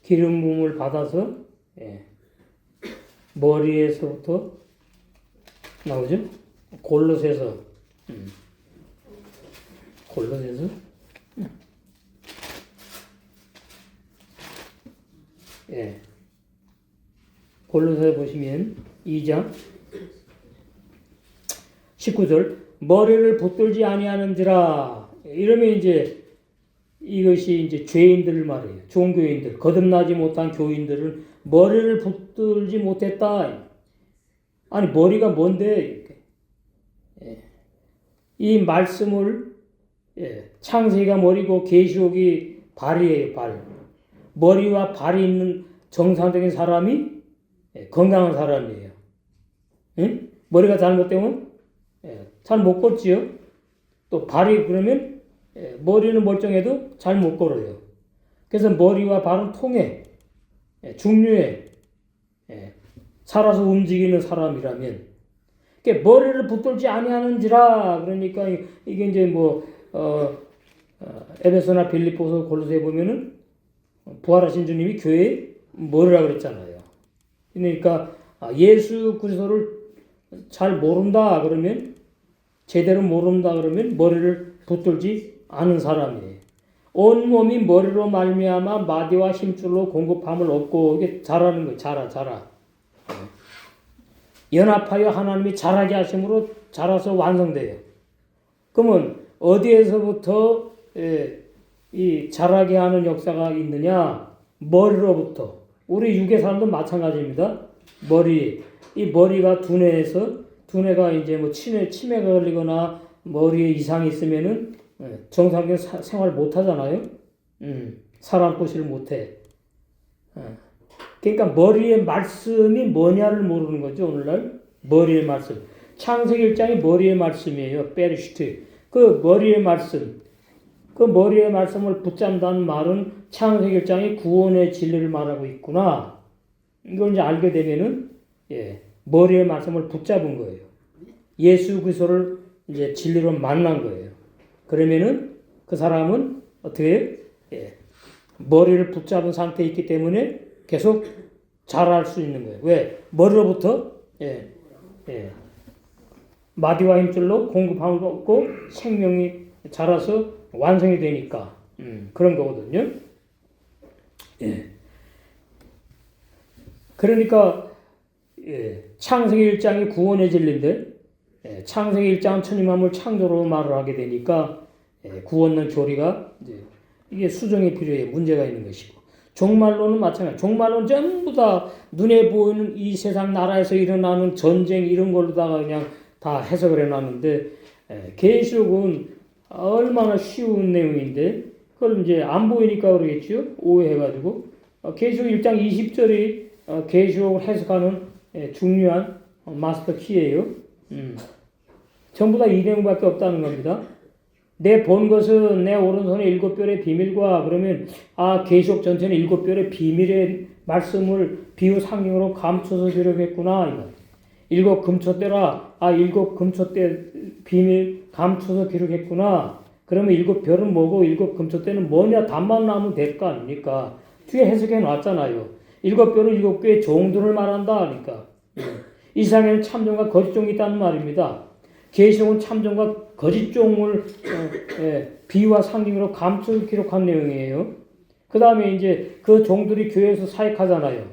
기름 부음을 받아서 머리에서부터 나오죠. 골로새서 예. 골로새 보시면 2장 19절 머리를 붙들지 아니하는지라. 이러면 이제 이것이 이제 죄인들을 말해요. 종교인들, 거듭나지 못한 교인들은 머리를 붙들지 못했다. 아니 머리가 뭔데? 예. 이 말씀을 창세기가 머리고 계시록이 발이에요. 발. 머리와 발이 있는 정상적인 사람이 건강한 사람이에요. 응? 머리가 잘못되면 잘 못 걷지요. 또 발이 그러면 머리는 멀쩡해도 잘 못 걸어요. 그래서 머리와 발은 통해 중류에 살아서 움직이는 사람이라면, 그러니까 머리를 붙들지 아니하는지라. 그러니까 이게 이제 뭐 에베소나 빌립보서 골로새 보면은 부활하신 주님이 교회의 머리라 그랬잖아요. 그러니까 예수 그리스도를 잘 모른다 그러면, 제대로 모른다 그러면 머리를 붙들지 않은 사람이에요. 온 몸이 머리로 말미암아 마디와 힘줄로 공급함을 얻고, 이게 자라는 거예요. 자라. 연합하여 하나님이 자라게 하심으로 자라서 완성돼요. 그러면 어디에서부터 이 자라게 하는 역사가 있느냐? 머리로부터. 우리 육의 사람도 마찬가지입니다. 머리. 이 머리가 두뇌가 이제 뭐 치매가 걸리거나 머리에 이상이 있으면은 정상적인 생활 못 하잖아요. 사람 꼬시를 못 해. 그러니까 머리의 말씀이 뭐냐를 모르는 거죠, 오늘날. 머리의 말씀. 창세기 1장이 머리의 말씀이에요. 베르시트. 그 머리의 말씀. 그 머리의 말씀을 붙잡는다는 말은 창세기 1장이 구원의 진리를 말하고 있구나. 이걸 이제 알게 되면은, 머리의 말씀을 붙잡은 거예요. 예수 그리스도를 이제 진리로 만난 거예요. 그러면은 그 사람은 어떻게 머리를 붙잡은 상태에 있기 때문에 계속 자랄 수 있는 거예요. 왜? 머리로부터 마디와 힘줄로 공급함을 얻고 생명이 자라서 완성이 되니까 그런 거거든요. 그러니까 창세기 1장이 구원의 진리인데, 창세기 1장은 천지 만물 창조로 말을 하게 되니까 구원론 교리가 이게 수정이 필요해요. 문제가 있는 것이고, 종말론은 마찬가지. 종말론 전부 다 눈에 보이는 이 세상 나라에서 일어나는 전쟁 이런 걸로다가 그냥 다 해석을 해놨는데, 계시록은 얼마나 쉬운 내용인데 그걸 이제 안 보이니까 그러겠죠. 오해해가지고. 계시록 1장 20절이 계시록을 해석하는 중요한 마스터 키예요. 전부 다 이 내용밖에 없다는 겁니다. 내 본 것은 내 오른손의 7별의 비밀과, 그러면 계시록 전체는 7별의 비밀의 말씀을 비유 상징으로 감춰서 기록했구나. 7 금초대라. 7 금초대 비밀 감춰서 기록했구나. 그러면 7별은 뭐고 7 금초대는 뭐냐? 답만 나오면 될 거 아닙니까? 뒤에 해석해 놨잖아요. 7별은 7개의 종들을 말한다. 그러니까 이 세상에는 참종과 거짓종이 있다는 말입니다. 계시록은 참종과 거짓종을 비유와 상징으로 감춰서 기록한 내용이에요. 그 다음에 이제 그 종들이 교회에서 사역하잖아요.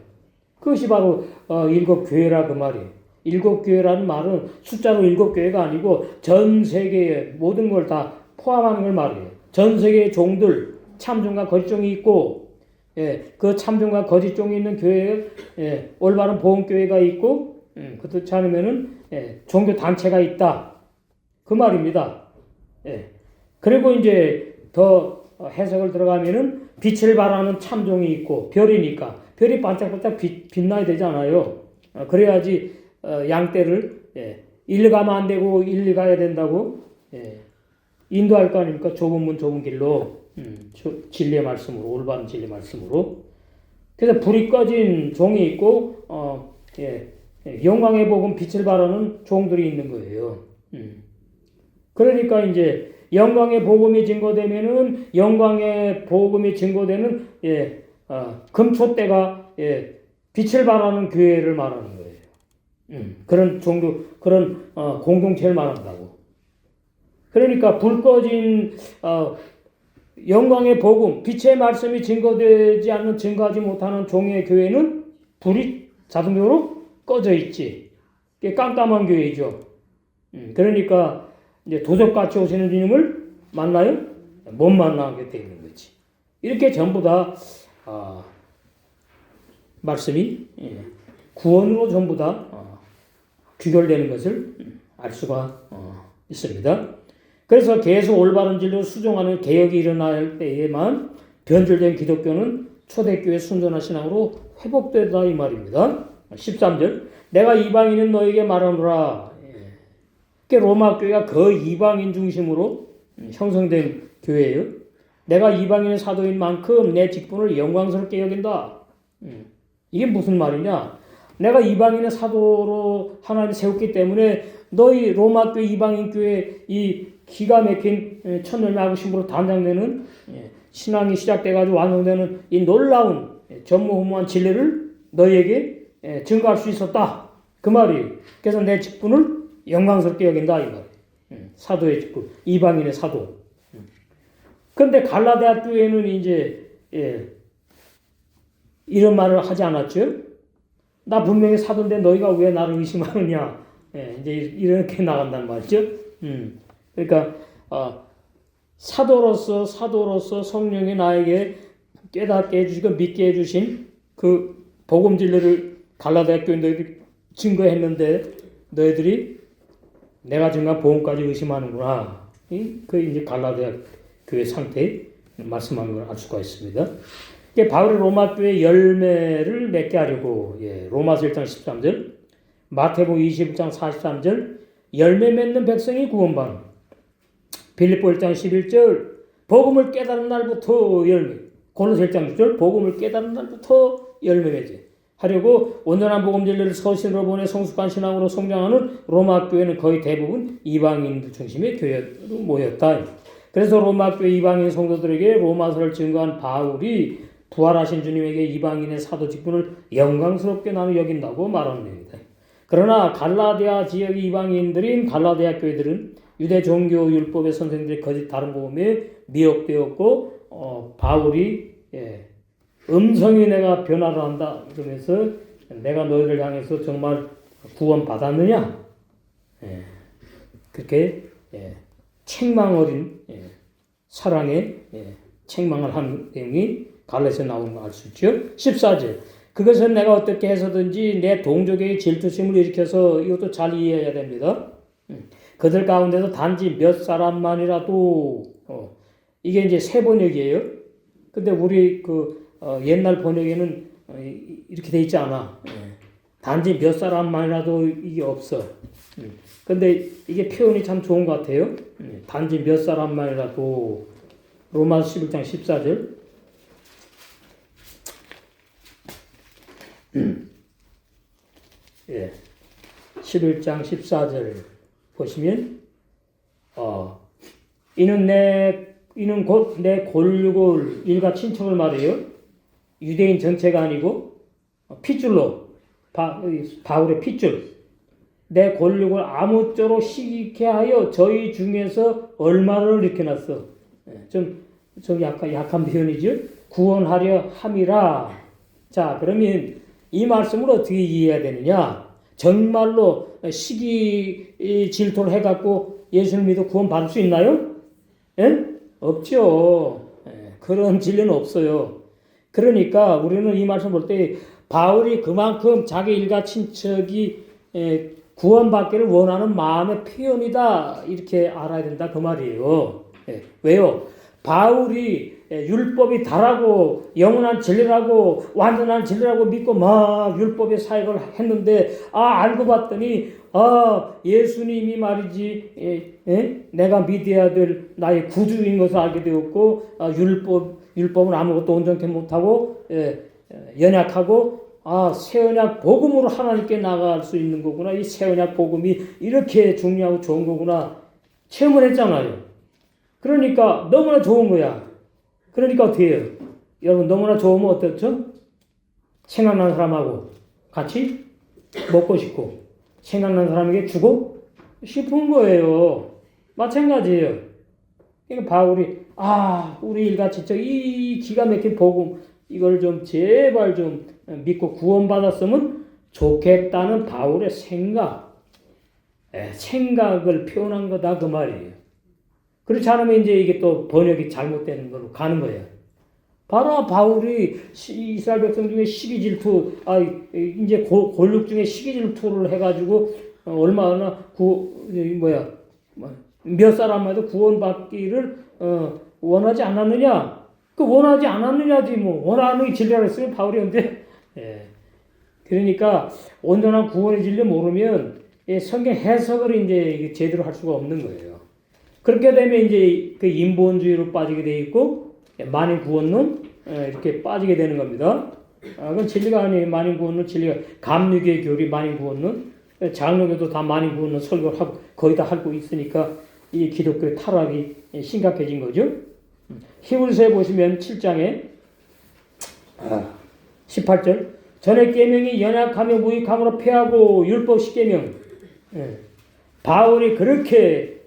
그것이 바로 7교회라 그 말이에요. 7교회라는 말은 숫자로 7교회가 아니고 전 세계의 모든 걸 다 포함하는 걸 말이에요. 전 세계의 종들, 참종과 거짓종이 있고, 그 참종과 거짓종이 있는 교회에 올바른 보험교회가 있고, 그렇지 않으면은 종교 단체가 있다. 그 말입니다. 그리고 이제 더 해석을 들어가면은 빛을 발하는 참종이 있고, 별이니까 별이 반짝반짝 빛나야 되잖아요. 그래야지 양떼를 일리 가면 안 되고 일리 가야 된다고 인도할 거 아닙니까? 좁은 문 좁은 길로, 진리의 말씀으로, 올바른 진리의 말씀으로. 그래서 불이 꺼진 종이 있고 영광의 복음 빛을 발하는 종들이 있는 거예요. 그러니까 이제 영광의 복음이 증거되면은, 영광의 복음이 증거되는 금초대가 빛을 발하는 교회를 말하는 거예요. 그런 종교, 그런 공동체를 말한다고. 그러니까 불 꺼진 영광의 복음, 빛의 말씀이 증거되지 않는, 증거하지 못하는 종의 교회는 불이 자동적으로 꺼져 있지. 깜깜한 교회죠. 그러니까 이제 도적같이 오시는 주님을 만나요? 못 만나게 되어 있는 거지. 이렇게 전부 다 말씀이 구원으로 전부 다 귀결되는 것을 알 수가 있습니다. 그래서 계속 올바른 진리로 수종하는 개혁이 일어날 때에만 변질된 기독교는 초대교회 순전한 신앙으로 회복되다 이 말입니다. 13절 내가 이방인은 너에게 말하노라. 로마 교회가 거의 이방인 중심으로 형성된 교회예요. 내가 이방인의 사도인 만큼 내 직분을 영광스럽게 여긴다. 이게 무슨 말이냐? 내가 이방인의 사도로 하나님이 세웠기 때문에 너희 로마 교회 이방인 교회 이 기가 막힌 천년하고 신부로 단장되는 신앙이 시작돼가지고 완성되는 이 놀라운 전무후무한 진리를 너희에게 증거할 수 있었다. 그 말이. 그래서 내 직분을 영광스럽게 여긴다 이 말. 사도의 직분, 이방인의 사도. 그런데 갈라디아 교회는 이제 이런 말을 하지 않았죠. 나 분명히 사도인데 너희가 왜 나를 의심하느냐. 이제 이렇게 나간단 말이죠. 그러니까 사도로서 성령이 나에게 깨닫게 해주시고 믿게 해주신 그 복음 진리를 갈라디아 교회 너희들이 증거했는데 너희들이 내가 증거한 복음까지 의심하는구나. 그 이제 갈라디아 교회 상태에 말씀하는 걸 알 수가 있습니다. 바울이 로마 교회 열매를 맺게 하려고 로마서 1장 13절, 마태복음 21장 43절 열매 맺는 백성이 구원받는, 빌립보 1장 11절 복음을 깨달은 날부터 열매, 골로새 1장 6절 복음을 깨달은 날부터 열매 맺게 하려고 온전한 복음 진리를 서신으로 보내 성숙한 신앙으로 성장하는 로마 교회는 거의 대부분 이방인들 중심의 교회로 모였다. 그래서 로마 교회 이방인 성도들에게 로마서를 증거한 바울이 부활하신 주님에게 이방인의 사도 직분을 영광스럽게 나누어 여긴다고 말하는 내용이다. 그러나 갈라디아 지역 이방인들인 갈라디아 교회들은 유대 종교 율법의 선생들의 거짓 다른 복음에 미혹되었고 바울이 음성이 내가 변화를 한다 그러면서 내가 너희를 향해서 정말 구원 받았느냐 그렇게 책망 어린 사랑의 책망을 한 내용이 갈라디아서에 나오는 거 알 수 있죠. 14절 그것은 내가 어떻게 해서든지 내 동족에게 질투심을 일으켜서 이것도 잘 이해해야 됩니다. 그들 가운데서 단지 몇 사람만이라도 이게 이제 새 번역이에요. 근데 우리 옛날 번역에는 이렇게 돼 있지 않아. 단지 몇 사람만이라도 이게 없어. 근데 이게 표현이 참 좋은 것 같아요. 단지 몇 사람만이라도 로마서 11장 14절 11장 14절 보시면 이는 곧 내 골골 일가 친척을 말해요. 유대인 전체가 아니고 핏줄로 바울의 핏줄 내 골골 아무쪼록 시기케 하여 저희 중에서 얼마를 일으켜놨어. 좀 약한 표현이죠. 구원하려 함이라. 자 그러면 이 말씀을 어떻게 이해해야 되느냐? 정말로 시기 질투를 해갖고 예수를 믿어 구원 받을 수 있나요? 없죠. 그런 진리는 없어요. 그러니까 우리는 이 말씀 볼 때 바울이 그만큼 자기 일가 친척이 구원받기를 원하는 마음의 표현이다 이렇게 알아야 된다 그 말이에요. 왜요? 바울이 율법이 다라고 영원한 진리라고 완전한 진리라고 믿고 막 율법의 사역을 했는데 알고 봤더니 예수님이 말이지 내가 믿어야 될 나의 구주인 것을 알게 되었고 율법은 아무것도 온전케 못하고 연약하고 새 언약 복음으로 하나님께 나갈 수 있는 거구나. 이 새 언약 복음이 이렇게 중요하고 좋은 거구나 체험을 했잖아요. 그러니까 너무나 좋은 거야. 그러니까 어떻게 해요? 여러분 너무나 좋으면 어떻죠? 생각나는 사람하고 같이 먹고 싶고 생각나는 사람에게 주고 싶은 거예요. 마찬가지예요. 그러니까 바울이 우리 일가지적 이 기가 막힌 복음 이걸 좀 제발 좀 믿고 구원받았으면 좋겠다는 바울의 생각을 표현한 거다 그 말이에요. 그렇지 않으면 이제 이게 또 번역이 잘못되는 걸로 가는 거예요. 바로 바울이 이스라엘 백성 중에 시기 질투, 이제 골육 중에 시기 질투를 해가지고 얼마나 몇 사람마다 구원받기를 원하지 않았느냐? 그 원하지 않았느냐지 뭐 원하는 게 진리라고 했으면 바울이 언제? 그러니까 온전한 구원의 진리 모르면 성경 해석을 이제 제대로 할 수가 없는 거예요. 그렇게 되면 이제 그 인본주의로 빠지게 돼 있고 만인 구원론 이렇게 빠지게 되는 겁니다. 그건 진리가 아니에요. 만인 구원론 진리가 감리교의 교리 만인 구원론 장로교도 다 만인 구원론 설교를 하고 거의 다 하고 있으니까 이 기독교의 타락이 심각해진 거죠. 히브리서에 보시면 7장에 18절 전에 계명이 연약하며 무익함으로 폐하고 율법 10계명 바울이 그렇게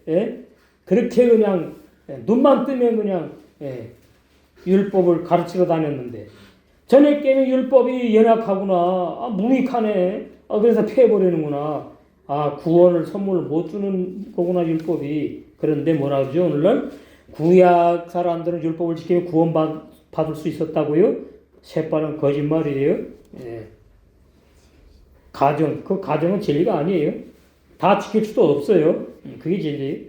그냥 눈만 뜨면 그냥 율법을 가르치러 다녔는데 전에 계명 율법이 연약하구나 무익하네 그래서 폐해버리는구나 구원을 선물을 못 주는 거구나 율법이. 그런데 뭐라 그러죠 오늘날 구약 사람들은 율법을 지키면 구원 받을 수 있었다고요? 새빨은 거짓말이에요. 그 가정은 진리가 아니에요. 다 지킬 수도 없어요. 그게 진리예요.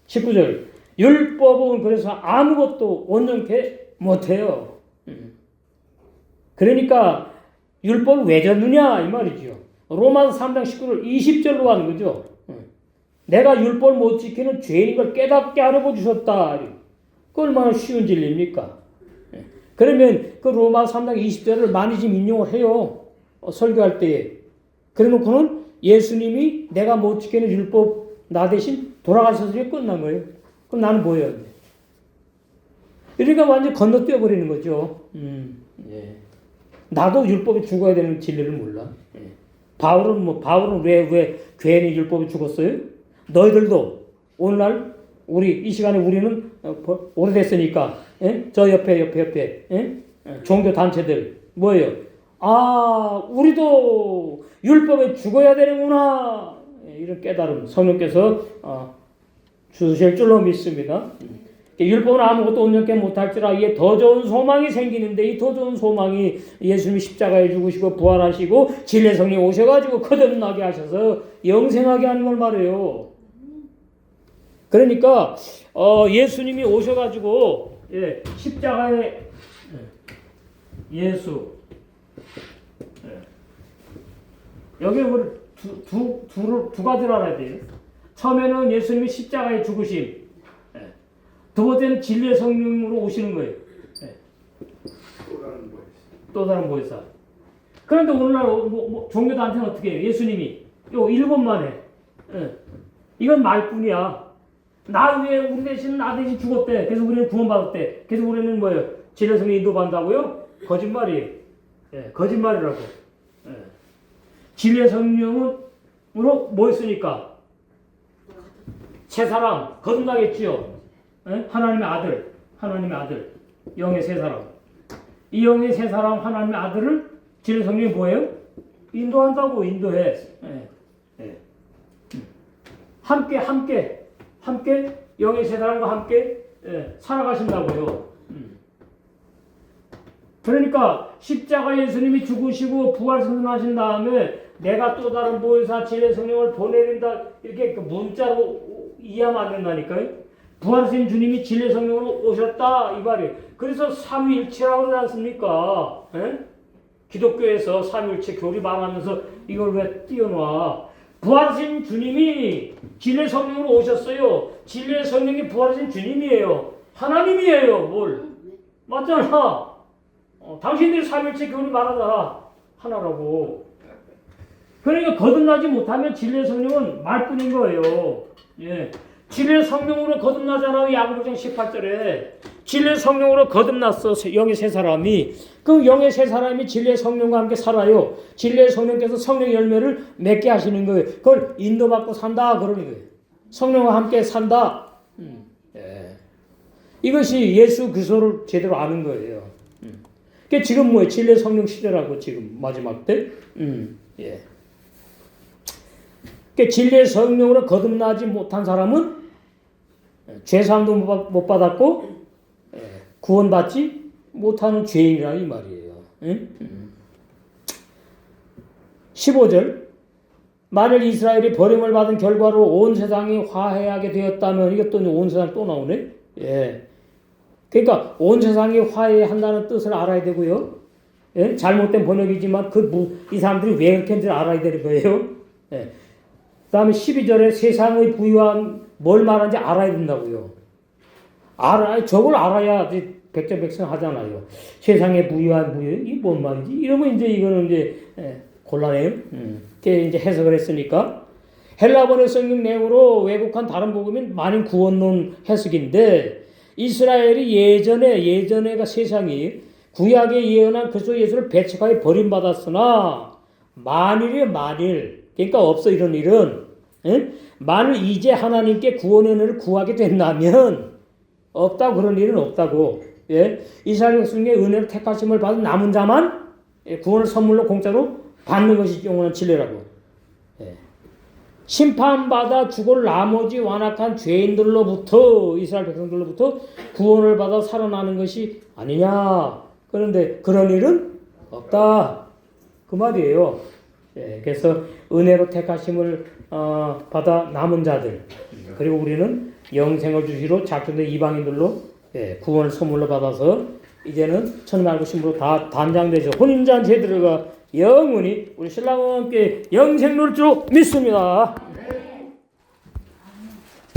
19절 율법은 그래서 아무것도 온전케 못해요. 그러니까 율법을 왜 줬느냐 이 말이죠. 로마서 3장 19절 20절로 하는 거죠. 내가 율법을 못 지키는 죄인 걸 깨닫게 하려고 주셨다. 그 얼마나 쉬운 진리입니까? 그러면 그 로마서 3장 20절을 많이 지금 인용을 해요. 설교할 때에. 그래 놓고는 예수님이 내가 못 지키는 율법 나 대신 돌아가셔서 끝난 거예요. 그럼 나는 뭐예요? 그러니까 완전 건너뛰어 버리는 거죠. 나도 율법에 죽어야 되는 진리를 몰라. 바울은 왜 괜히 율법에 죽었어요? 너희들도 오늘날 이 시간에 우리는 오래됐으니까 저 옆에 종교 단체들 뭐예요? 우리도 율법에 죽어야 되는구나 이런 깨달음 성령께서 주실 줄로 믿습니다. 율법은 아무것도 온전케 못할지라 이에 더 좋은 소망이 생기는데 이 더 좋은 소망이 예수님이 십자가에 죽으시고 부활하시고 진리의 성령이 오셔가지고 거듭나게 하셔서 영생하게 하는 걸 말해요. 그러니까 예수님이 오셔가지고 십자가에 예수 여기 우리 두 가지를 알아야 돼요. 처음에는 예수님이 십자가에 죽으심. 두 번째는 진리의 성령으로 오시는 거예요. 또 다른 보혜사. 그런데 오늘날 종교단체는 어떻게 해요? 예수님이 요 1번만 해. 이건 말뿐이야. 우리 대신 나 대신 죽었대. 그래서 우리는 구원받았대. 그래서 우리는 뭐예요? 진리의 성령 인도받는다고요? 거짓말이에요. 거짓말이라고. 진리의 성령으로 뭐 했으니까? 새 사람 거듭나겠지요. 하나님의 아들, 영의 세 사람. 이 영의 세 사람 하나님의 아들을 진리의 성령이 뭐예요? 인도한다고 인도해. 함께 영의 세 사람과 함께 살아가신다고요. 그러니까 십자가 예수님이 죽으시고 부활승천하신 다음에 내가 또 다른 보혜사 진리의 성령을 보내린다 이렇게 문자로 이해하면 안 된다니까요. 부활하신 주님이 진리의 성령으로 오셨다 이 말이에요. 그래서 삼위일체라고 그러지 않습니까? 기독교에서 삼위일체 교리 말하면서 이걸 왜 띄워놔? 부활하신 주님이 진리의 성령으로 오셨어요. 진리의 성령이 부활하신 주님이에요. 하나님이에요. 뭘? 맞잖아. 당신들이 삼위일체 교리 말하잖아. 하나라고. 그러니까 거듭나지 못하면 진리의 성령은 말뿐인 거예요. 진리의 성령으로 거듭나잖아요. 야고보서 18절에 진리의 성령으로 거듭났어. 영의 세 사람이. 그 영의 세 사람이 진리의 성령과 함께 살아요. 진리의 성령께서 성령의 열매를 맺게 하시는 거예요. 그걸 인도받고 산다 그러는 거예요. 성령과 함께 산다. 이것이 예수 그리스도를 제대로 아는 거예요. 그게 지금 뭐예요? 진리 성령 시대라고 지금 마지막 때. 예. 그 진리의 성령으로 거듭나지 못한 사람은 죄사함도 못 받았고 구원받지 못하는 죄인이라 이 말이에요. 15절 만일 이스라엘이 버림을 받은 결과로 온 세상이 화해하게 되었다면 이것도 온 세상 또 나오네. 예. 그러니까 온 세상이 화해한다는 뜻을 알아야 되고요. 예? 잘못된 번역이지만 이 사람들이 왜 그렇게 했는지 알아야 되는 거예요. 예. 그 다음에 12절에 세상의 부유한 뭘 말하는지 알아야 된다고요. 저걸 알아야 백전백승 하잖아요. 세상의 부유한 이게 뭔 말이지? 이러면 이제 이거는 이제 곤란해요. 그게 이제 해석을 했으니까. 헬라 번역 성경 내용으로 왜곡한 다른 복음인 만인 구원론 해석인데 이스라엘이 예전에가 세상이 구약에 예언한 그리스도 예수를 배척하여 버림받았으나 만일 그러니까 없어 이런 일은 만일 이제 하나님께 구원의 은혜를 구하게 된다면 없다고 그런 일은 없다고. 예? 이스라엘 백성의 은혜를 택하심을 받은 남은 자만 구원을 선물로 공짜로 받는 것이 영원한 진리라고. 예. 심판받아 죽을 나머지 완악한 죄인들로부터 이스라엘 백성들로부터 구원을 받아 살아나는 것이 아니냐. 그런데 그런 일은 없다. 그 말이에요. 예, 그래서 은혜로 택하심을 받아 남은 자들 그리고 우리는 영생을 주시로 작정된 이방인들로 구원을 선물로 받아서 이제는 천날고 신부로 다 단장되죠. 혼인잔치에 들어가 영원히 우리 신랑과 함께 영생을 줄 믿습니다.